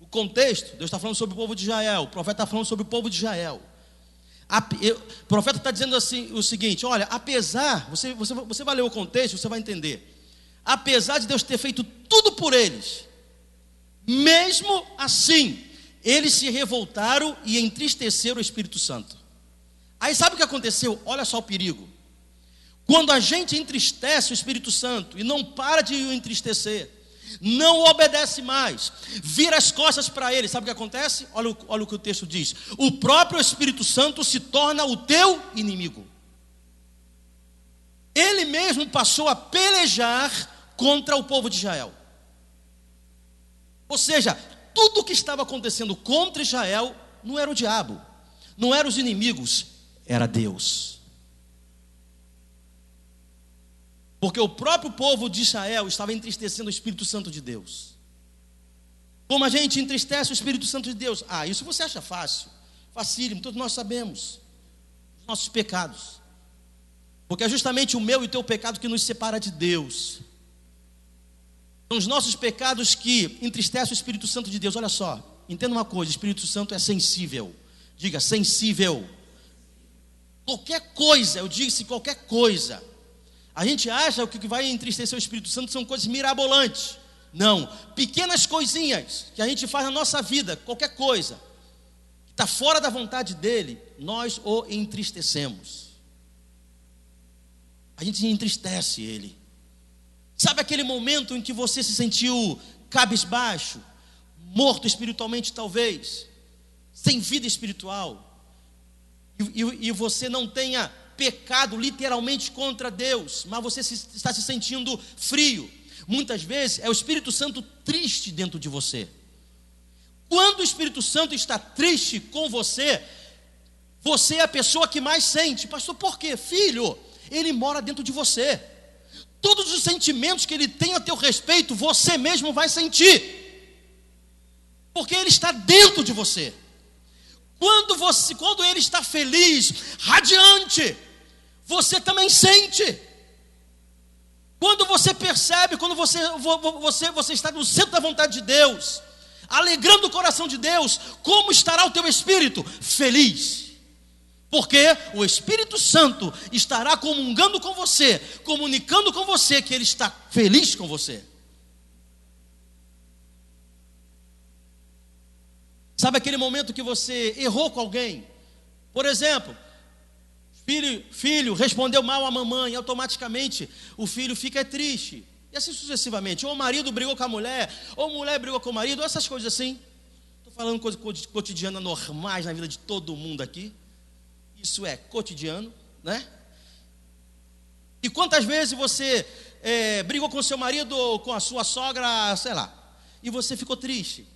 O contexto, Deus está falando sobre o povo de Israel, o profeta está falando sobre o povo de Israel. O profeta está dizendo assim, o seguinte: olha, apesar, você vai ler o contexto, você vai entender. Apesar de Deus ter feito tudo por eles, mesmo assim, eles se revoltaram e entristeceram o Espírito Santo. Aí sabe o que aconteceu? Olha só o perigo. Quando a gente entristece o Espírito Santo e não para de o entristecer, não obedece mais, vira as costas para ele, sabe o que acontece? Olha o que o texto diz: o próprio Espírito Santo se torna o teu inimigo. Ele mesmo passou a pelejar contra o povo de Israel. Ou seja, tudo o que estava acontecendo contra Israel não era o diabo, não eram os inimigos, era Deus. Porque o próprio povo de Israel estava entristecendo o Espírito Santo de Deus. Como a gente entristece o Espírito Santo de Deus? Isso você acha fácil, facílimo, todos nós sabemos os nossos pecados. Porque é justamente o meu e o teu pecado que nos separa de Deus. São os nossos pecados que entristecem o Espírito Santo de Deus. Olha só, entenda uma coisa: o Espírito Santo é sensível, Diga, sensível. Qualquer coisa, eu disse qualquer coisa. A gente acha que o que vai entristecer o Espírito Santo são coisas mirabolantes. Não, pequenas coisinhas que a gente faz na nossa vida, qualquer coisa que está fora da vontade dele, nós o entristecemos. A gente entristece ele. Sabe aquele momento em que você se sentiu cabisbaixo, morto espiritualmente talvez, sem vida espiritual, e você não tenha pecado literalmente contra Deus, mas você está se sentindo frio? Muitas vezes é o Espírito Santo triste dentro de você. Quando o Espírito Santo está triste com você, você é a pessoa que mais sente. Pastor, por quê? Filho, ele mora dentro de você. Todos os sentimentos que ele tem a teu respeito, você mesmo vai sentir, porque ele está dentro de você. Quando ele está feliz, radiante, você também sente. Quando você percebe, quando você está no centro da vontade de Deus, alegrando o coração de Deus, como estará o teu espírito? Feliz. Porque o Espírito Santo estará comungando com você, comunicando com você que ele está feliz com você. Sabe aquele momento que você errou com alguém? Por exemplo, filho respondeu mal à mamãe, automaticamente o filho fica triste. E assim sucessivamente. Ou o marido brigou com a mulher, ou a mulher brigou com o marido, essas coisas assim. Estou falando coisas cotidianas normais na vida de todo mundo aqui. Isso é cotidiano, né? E quantas vezes você brigou com o seu marido ou com a sua sogra, sei lá, e você ficou triste?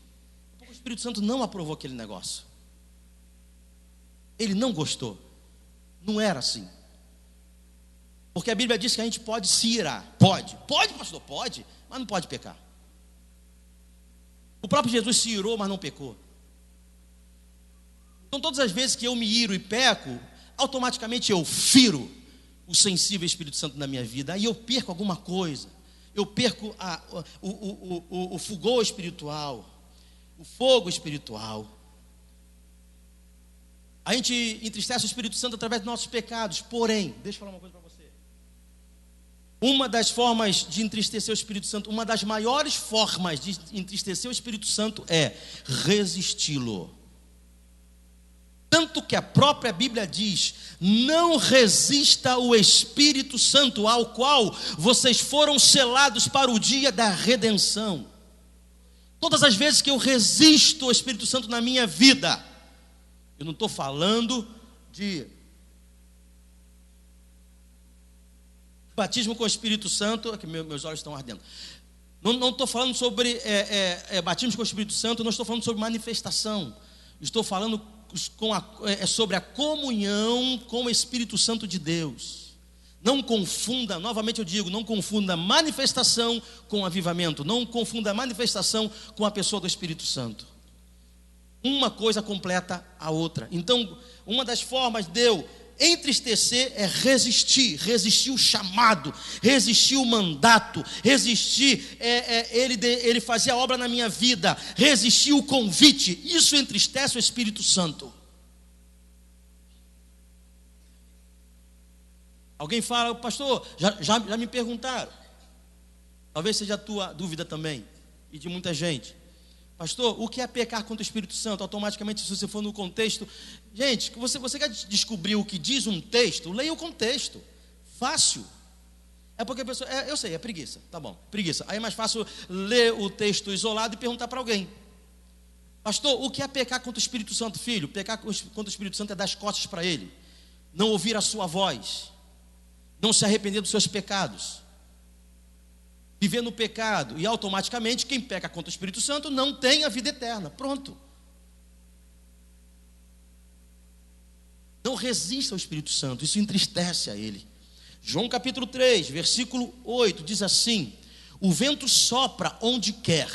Porque o Espírito Santo não aprovou aquele negócio. Ele não gostou. Não era assim. Porque a Bíblia diz que a gente pode se irar. Pode, pastor, pode, mas não pode pecar. O próprio Jesus se irou, mas não pecou. Então todas as vezes que eu me iro e peco, automaticamente eu firo o sensível Espírito Santo na minha vida. Aí eu perco alguma coisa. Eu perco o fulgor espiritual, o fogo espiritual. A gente entristece o Espírito Santo através dos nossos pecados. Porém, deixa eu falar uma coisa para você. Uma das formas de entristecer o Espírito Santo, uma das maiores formas de entristecer o Espírito Santo é resisti-lo. Tanto que a própria Bíblia diz: não resista o Espírito Santo, ao qual vocês foram selados para o dia da redenção. Todas as vezes que eu resisto ao Espírito Santo na minha vida, eu não estou falando de batismo com o Espírito Santo, aqui meus olhos estão ardendo. Não estou falando sobre batismo com o Espírito Santo, não estou falando sobre manifestação. Estou falando sobre a comunhão com o Espírito Santo de Deus. Não confunda, novamente eu digo, não confunda manifestação com avivamento. Não confunda manifestação com a pessoa do Espírito Santo. Uma coisa completa a outra. Então, uma das formas de eu entristecer é resistir o chamado, resistir o mandato, resistir ele fazer a obra na minha vida, resistir o convite. Isso entristece o Espírito Santo. Alguém fala: pastor, já me perguntaram, talvez seja a tua dúvida também, e de muita gente: pastor, o que é pecar contra o Espírito Santo? Automaticamente, se você for no contexto, gente, você quer descobrir o que diz um texto? Leia o contexto, fácil. É porque a pessoa, eu sei, é preguiça, tá bom, preguiça. Aí é mais fácil ler o texto isolado e perguntar para alguém: pastor, o que é pecar contra o Espírito Santo? Filho, pecar contra o Espírito Santo é dar as costas para ele, não ouvir a sua voz, não se arrepender dos seus pecados, viver no pecado, e automaticamente quem peca contra o Espírito Santo não tem a vida eterna. Pronto. Não resista ao Espírito Santo, isso entristece a ele. João capítulo 3, versículo 8, diz assim: o vento sopra onde quer,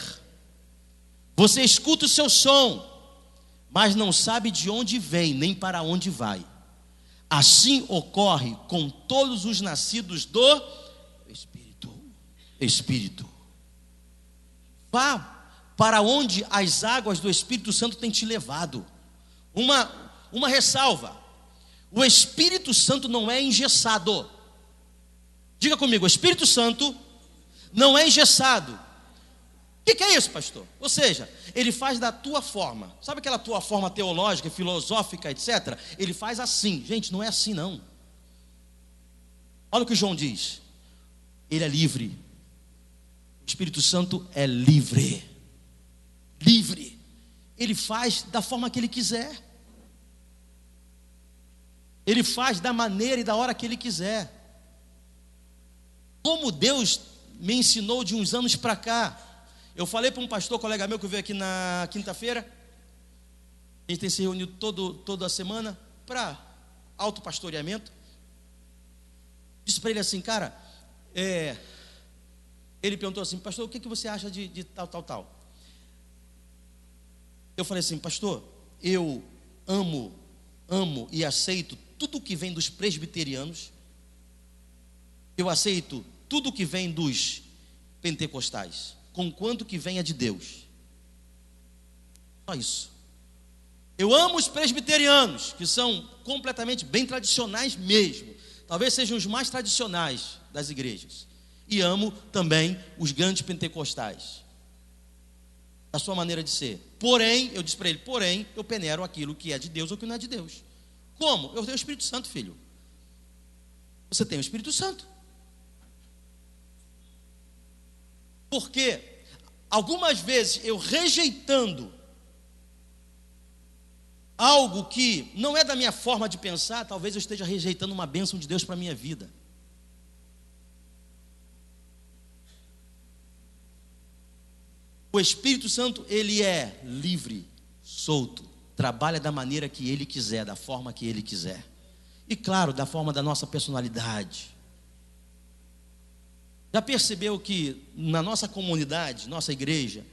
você escuta o seu som, mas não sabe de onde vem, nem para onde vai. Assim ocorre com todos os nascidos do Espírito. Vá para onde as águas do Espírito Santo têm te levado. uma ressalva: o Espírito Santo não é engessado. Diga comigo, o Espírito Santo não é engessado. O que é isso, pastor? Ou seja, ele faz da tua forma. Sabe aquela tua forma teológica, filosófica, etc? Ele faz assim. Gente, não é assim não. Olha o que João diz. Ele é livre. O Espírito Santo é livre. Livre. Ele faz da forma que ele quiser. Ele faz da maneira e da hora que ele quiser. Como Deus me ensinou de uns anos para cá. Eu falei para um pastor, colega meu, que veio aqui na quinta-feira. A gente tem se reunido toda a semana para autopastoreamento. Disse para ele assim, cara, ele perguntou assim, pastor, o que você acha de tal? Eu falei assim, pastor, eu amo e aceito tudo que vem dos presbiterianos. Eu aceito tudo que vem dos pentecostais, conquanto que venha de Deus. Só isso. Eu amo os presbiterianos, que são completamente bem tradicionais mesmo. Talvez sejam os mais tradicionais das igrejas. E amo também os grandes pentecostais, da sua maneira de ser. Porém, eu disse para ele, eu peneiro aquilo que é de Deus ou que não é de Deus. Como? Eu tenho o Espírito Santo, filho. Você tem o Espírito Santo. Porque algumas vezes eu rejeitando algo que não é da minha forma de pensar, talvez eu esteja rejeitando uma bênção de Deus para a minha vida. O Espírito Santo, ele é livre, solto, trabalha da maneira que ele quiser, da forma que ele quiser. E claro, da forma da nossa personalidade. Já percebeu que na nossa comunidade, nossa igreja,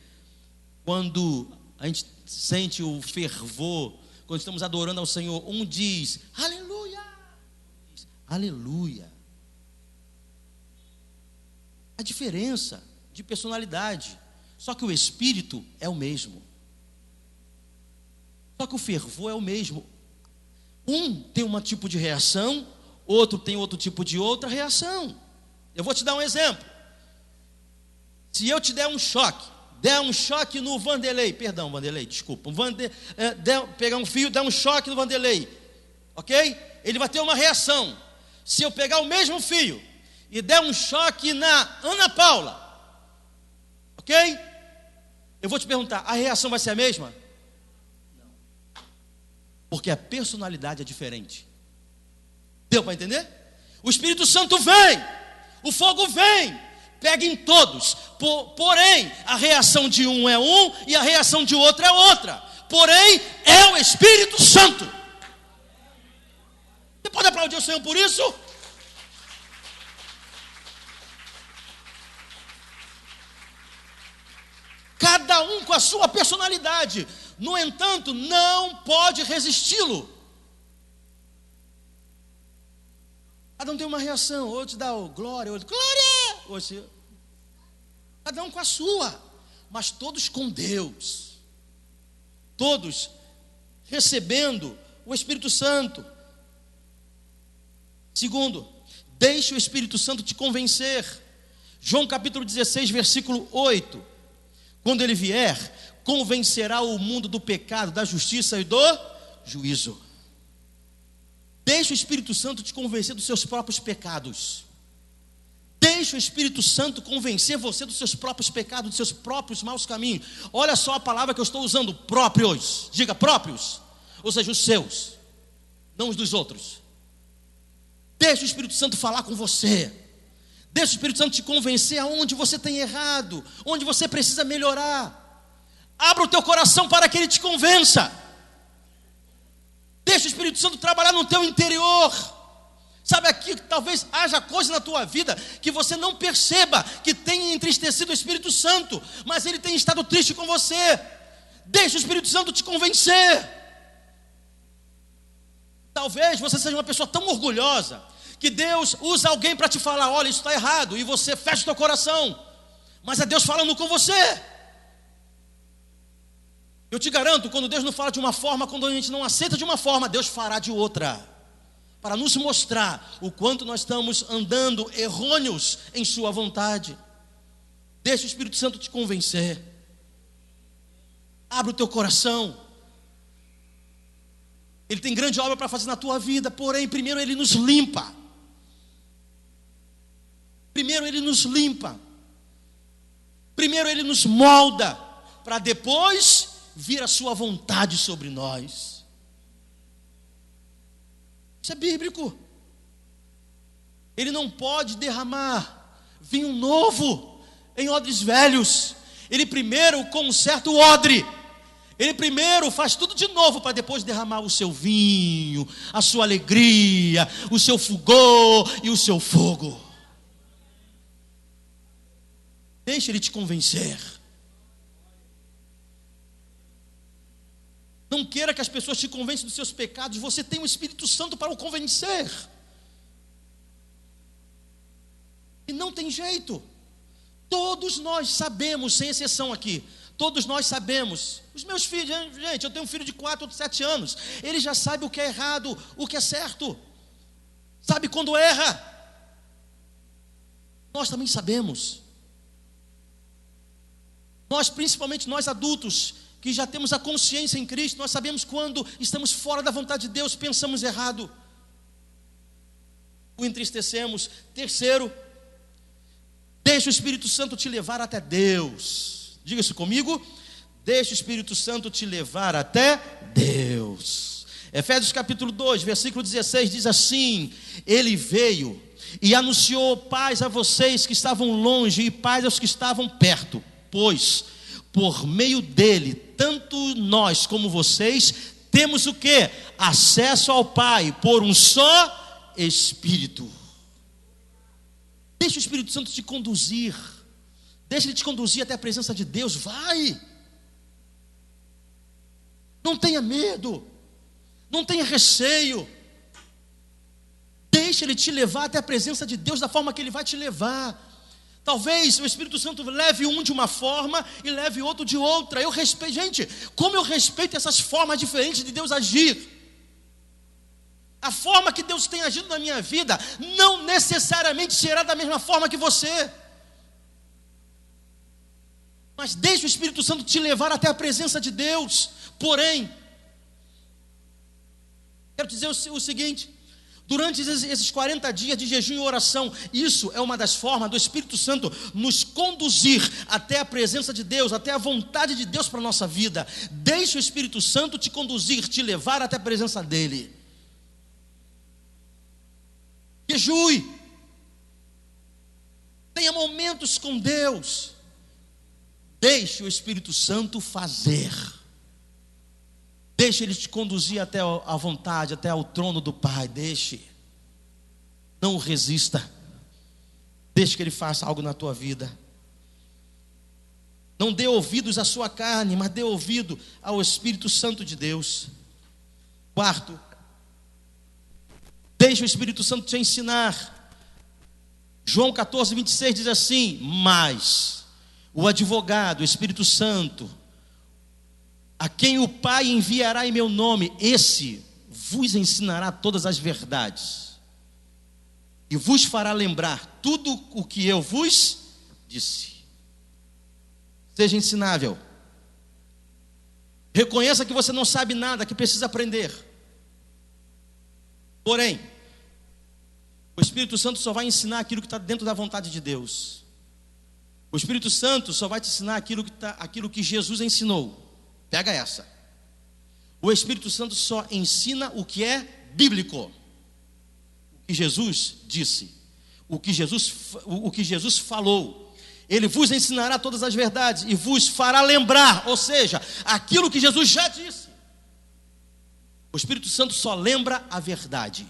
quando a gente sente o fervor, quando estamos adorando ao Senhor, um diz, aleluia, aleluia. A diferença de personalidade, só que o Espírito é o mesmo. Só que o fervor é o mesmo. Um tem um tipo de reação, outro tem outro tipo de outra reação. Eu vou te dar um exemplo. Se eu te der um choque no Vanderlei, desculpa, pegar um fio, der um choque no Vanderlei, ok? Ele vai ter uma reação. Se eu pegar o mesmo fio e der um choque na Ana Paula, ok? Eu vou te perguntar, a reação vai ser a mesma? Não. Porque a personalidade é diferente. Deu para entender? O Espírito Santo vem, o fogo vem, pega em todos. Porém, a reação de um é um e a reação de outro é outra. Porém, é o Espírito Santo. Você pode aplaudir o Senhor por isso? Cada um com a sua personalidade. No entanto, não pode resisti-lo. Cada um tem uma reação. Outro dá o glória, outro glória. Outro, cada um com a sua. Mas todos com Deus. Todos recebendo o Espírito Santo. Segundo, deixe o Espírito Santo te convencer. João capítulo 16, versículo 8. Quando ele vier, convencerá o mundo do pecado, da justiça e do juízo. Deixe o Espírito Santo te convencer dos seus próprios pecados. Deixe o Espírito Santo convencer você dos seus próprios pecados, dos seus próprios maus caminhos. Olha só a palavra que eu estou usando, próprios. Diga próprios, ou seja, os seus, não os dos outros. Deixe o Espírito Santo falar com você. Deixa o Espírito Santo te convencer aonde você tem errado, onde você precisa melhorar. Abra o teu coração para que ele te convença. Deixa o Espírito Santo trabalhar no teu interior. Sabe aqui que talvez haja coisa na tua vida que você não perceba que tenha entristecido o Espírito Santo, mas ele tem estado triste com você. Deixa o Espírito Santo te convencer. Talvez você seja uma pessoa tão orgulhosa que Deus usa alguém para te falar, olha, isso está errado, e você fecha o teu coração, mas é Deus falando com você. Eu te garanto, quando Deus não fala de uma forma, quando a gente não aceita de uma forma, Deus fará de outra, para nos mostrar o quanto nós estamos andando errôneos em sua vontade. Deixa o Espírito Santo te convencer. Abre o teu coração. Ele tem grande obra para fazer na tua vida, porém, primeiro Ele nos limpa. Primeiro Ele nos limpa. Primeiro Ele nos molda, para depois vir a sua vontade sobre nós. Isso é bíblico. Ele não pode derramar vinho novo em odres velhos. Ele primeiro conserta o odre. Ele primeiro faz tudo de novo para depois derramar o seu vinho, a sua alegria, o seu fulgor e o seu fogo. Deixa Ele te convencer. Não queira que as pessoas te convençam dos seus pecados. Você tem o Espírito Santo para o convencer. E não tem jeito. Todos nós sabemos, sem exceção aqui, todos nós sabemos. Os meus filhos, gente, eu tenho um filho de 4 ou 7 anos. Ele já sabe o que é errado, o que é certo. Sabe quando erra. Nós também sabemos. Nós, principalmente nós adultos, que já temos a consciência em Cristo, nós sabemos quando estamos fora da vontade de Deus, pensamos errado, o entristecemos. Terceiro, deixa o Espírito Santo te levar até Deus. Diga isso comigo. Deixa o Espírito Santo te levar até Deus. Efésios capítulo 2, versículo 16 diz assim: Ele veio e anunciou paz a vocês que estavam longe e paz aos que estavam perto, pois por meio dele, tanto nós como vocês, temos o quê? Acesso ao Pai, por um só Espírito. Deixa o Espírito Santo te conduzir. Deixa Ele te conduzir até a presença de Deus. Vai. Não tenha medo. Não tenha receio. Deixa Ele te levar até a presença de Deus da forma que Ele vai te levar. Talvez o Espírito Santo leve um de uma forma e leve outro de outra. Eu respeito, gente, como eu respeito essas formas diferentes de Deus agir. A forma que Deus tem agido na minha vida não necessariamente será da mesma forma que você. Mas deixa o Espírito Santo te levar até a presença de Deus. Porém, quero te dizer o seguinte: durante esses 40 dias de jejum e oração, isso é uma das formas do Espírito Santo nos conduzir até a presença de Deus, até a vontade de Deus para a nossa vida. Deixa o Espírito Santo te conduzir, te levar até a presença dEle. Jejue. Tenha momentos com Deus. Deixe o Espírito Santo fazer. Deixe Ele te conduzir até a vontade, até ao trono do Pai. Deixe. Não o resista. Deixe que Ele faça algo na tua vida. Não dê ouvidos à sua carne, mas dê ouvido ao Espírito Santo de Deus. Quarto, deixe o Espírito Santo te ensinar. João 14, 26 diz assim: mas o advogado, o Espírito Santo, a quem o Pai enviará em meu nome, esse vos ensinará todas as verdades e vos fará lembrar tudo o que eu vos disse. Seja ensinável. Reconheça que você não sabe nada, que precisa aprender. Porém, o Espírito Santo só vai ensinar aquilo que está dentro da vontade de Deus. O Espírito Santo só vai te ensinar aquilo que Jesus ensinou. Pega essa. O Espírito Santo só ensina o que é bíblico. O que Jesus disse. O que Jesus falou. Ele vos ensinará todas as verdades e vos fará lembrar, ou seja, aquilo que Jesus já disse. O Espírito Santo só lembra a verdade.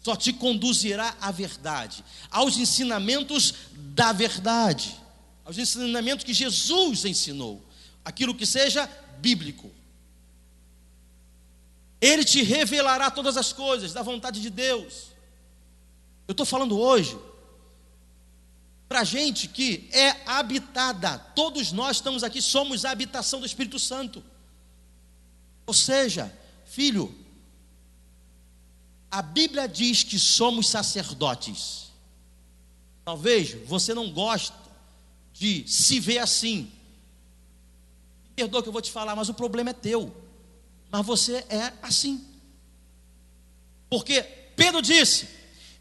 Só te conduzirá à verdade, aos ensinamentos da verdade, aos ensinamentos que Jesus ensinou, aquilo que seja bíblico. Ele te revelará todas as coisas da vontade de Deus. Eu estou falando hoje para gente que é habitada. Todos nós estamos aqui, somos a habitação do Espírito Santo. Ou seja, filho, a Bíblia diz que somos sacerdotes. Talvez você não goste de se ver assim. Perdoa que eu vou te falar, mas o problema é teu. Mas você é assim. Porque Pedro disse: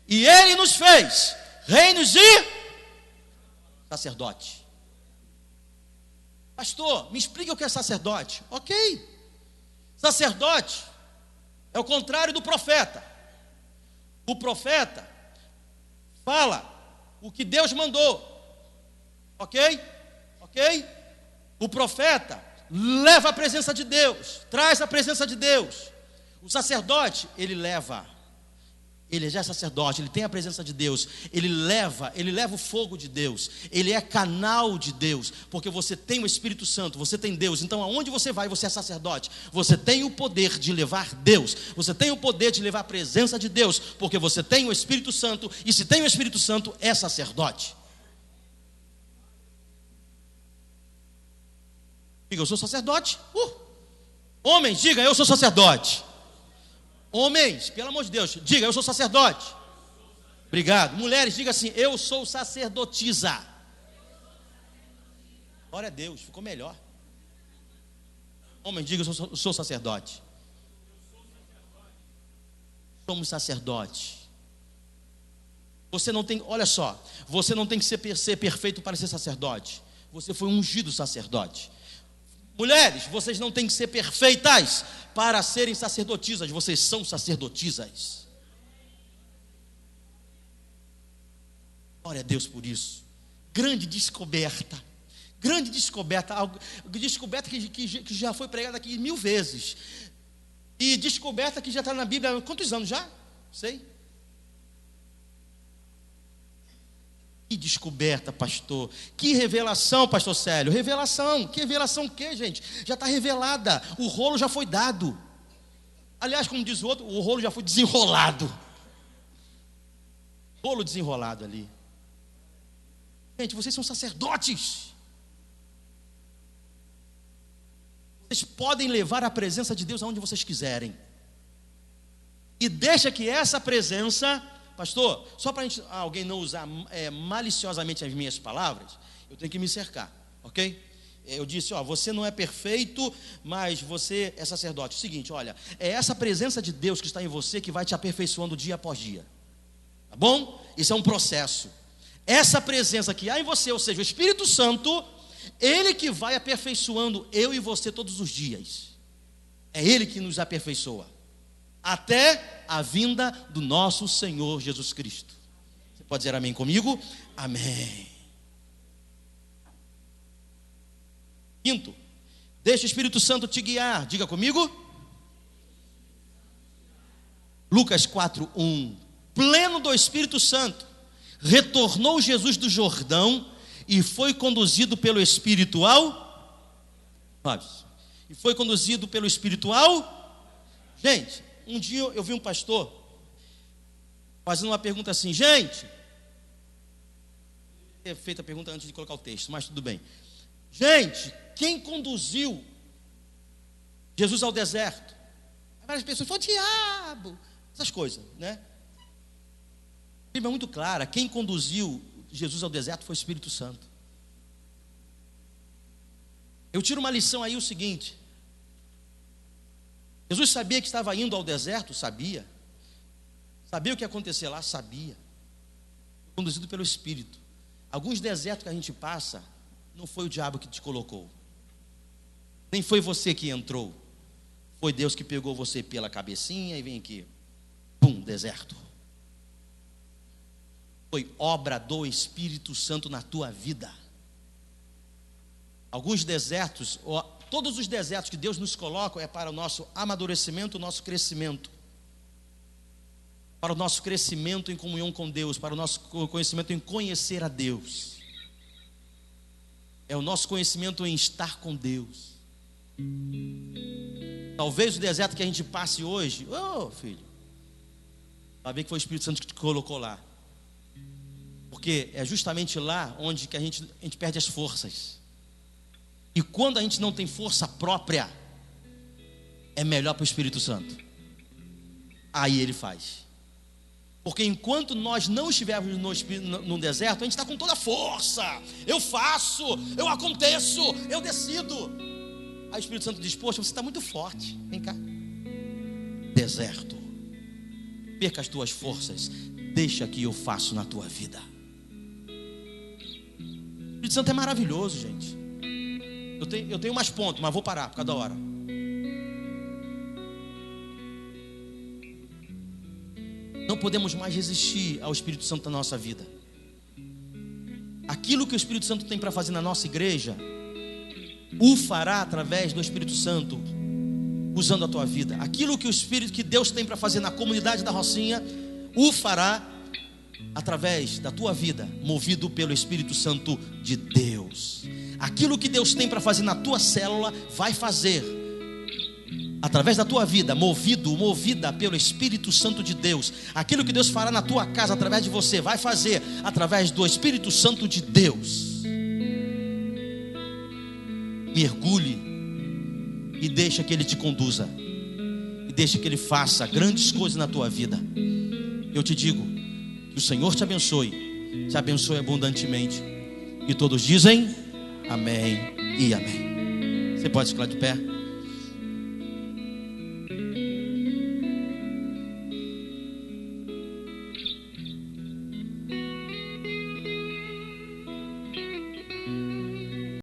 e ele nos fez reinos e sacerdote. Pastor, me explica o que é sacerdote. Ok. Sacerdote é o contrário do profeta. O profeta fala o que Deus mandou. Ok? Ok? O profeta leva a presença de Deus, traz a presença de Deus. O sacerdote, ele já é sacerdote, ele tem a presença de Deus, ele leva o fogo de Deus, ele é canal de Deus, porque você tem o Espírito Santo, você tem Deus. Então aonde você vai, você é sacerdote, você tem o poder de levar Deus, você tem o poder de levar a presença de Deus, porque você tem o Espírito Santo, e se tem o Espírito Santo, é sacerdote. Diga, eu sou sacerdote. Homens, diga, eu sou sacerdote. Homens, pelo amor de Deus, diga, eu sou sacerdote. Obrigado. Mulheres, diga assim, eu sou sacerdotisa. Glória a Deus, ficou melhor. Homens, diga, eu sou sacerdote. Somos sacerdotes. Você não tem, olha só, você não tem que ser perfeito para ser sacerdote. Você foi ungido sacerdote. Mulheres, vocês não têm que ser perfeitas para serem sacerdotisas, vocês são sacerdotisas. Glória a Deus por isso. Grande descoberta que já foi pregada aqui 1000 vezes, e descoberta que já está na Bíblia há quantos anos já? Sei. Que descoberta, pastor. Que revelação, pastor Célio. Revelação. Que revelação o quê, gente? Já está revelada. O rolo já foi dado. Aliás, como diz o outro, o rolo já foi desenrolado. Rolo desenrolado ali. Gente, vocês são sacerdotes. Vocês podem levar a presença de Deus aonde vocês quiserem. E deixa que essa presença... Pastor, só para alguém não usar maliciosamente as minhas palavras, eu tenho que me cercar, ok? Eu disse, você não é perfeito, mas você é sacerdote. O seguinte, olha, é essa presença de Deus que está em você que vai te aperfeiçoando dia após dia. Tá bom? Isso é um processo. Essa presença que há em você, ou seja, o Espírito Santo, Ele que vai aperfeiçoando eu e você todos os dias. É Ele que nos aperfeiçoa. Até a vinda do nosso Senhor Jesus Cristo. Você pode dizer amém comigo? Amém. Quinto, deixa o Espírito Santo te guiar. Diga comigo. Lucas 4:1. Pleno do Espírito Santo, retornou Jesus do Jordão e foi conduzido pelo Espírito ao... E foi conduzido pelo Espírito ao... Gente, um dia eu vi um pastor fazendo uma pergunta assim, gente, eu feito a pergunta antes de colocar o texto, mas tudo bem. Gente, quem conduziu Jesus ao deserto? Várias pessoas falam, diabo, essas coisas, né? A Bíblia é muito clara, quem conduziu Jesus ao deserto foi o Espírito Santo. Eu tiro uma lição aí, o seguinte: Jesus sabia que estava indo ao deserto? Sabia. Sabia o que ia acontecer lá? Sabia. Conduzido pelo Espírito. Alguns desertos que a gente passa, não foi o diabo que te colocou, nem foi você que entrou, foi Deus que pegou você pela cabecinha e vem aqui, pum, deserto. Foi obra do Espírito Santo na tua vida. Alguns desertos, todos os desertos que Deus nos coloca é para o nosso amadurecimento, o nosso crescimento. Para o nosso crescimento em comunhão com Deus, para o nosso conhecimento em conhecer a Deus. É o nosso conhecimento em estar com Deus. Talvez o deserto que a gente passe hoje, filho, vai ver que foi o Espírito Santo que te colocou lá. Porque é justamente lá onde que a gente perde as forças. E quando a gente não tem força própria, é melhor para o Espírito Santo. Aí ele faz. Porque enquanto nós não estivermos no deserto, a gente está com toda a força. Eu faço, eu aconteço, eu decido. Aí o Espírito Santo diz: poxa, você está muito forte, vem cá. Deserto, perca as tuas forças, deixa que eu faço na tua vida. O Espírito Santo é maravilhoso, gente. Eu tenho mais pontos, mas vou parar por causa da hora. Não podemos mais resistir ao Espírito Santo na nossa vida. Aquilo que o Espírito Santo tem para fazer na nossa igreja, o fará através do Espírito Santo, usando a tua vida. Aquilo que Deus tem para fazer na comunidade da Rocinha, o fará através da tua vida, movido pelo Espírito Santo de Deus. Aquilo que Deus tem para fazer na tua célula, vai fazer através da tua vida, movida pelo Espírito Santo de Deus. Aquilo que Deus fará na tua casa através de você, vai fazer através do Espírito Santo de Deus. Mergulhe e deixa que Ele te conduza, e deixa que Ele faça grandes coisas na tua vida. Eu te digo, que o Senhor te abençoe abundantemente. E todos dizem amém e amém. Você pode ficar de pé?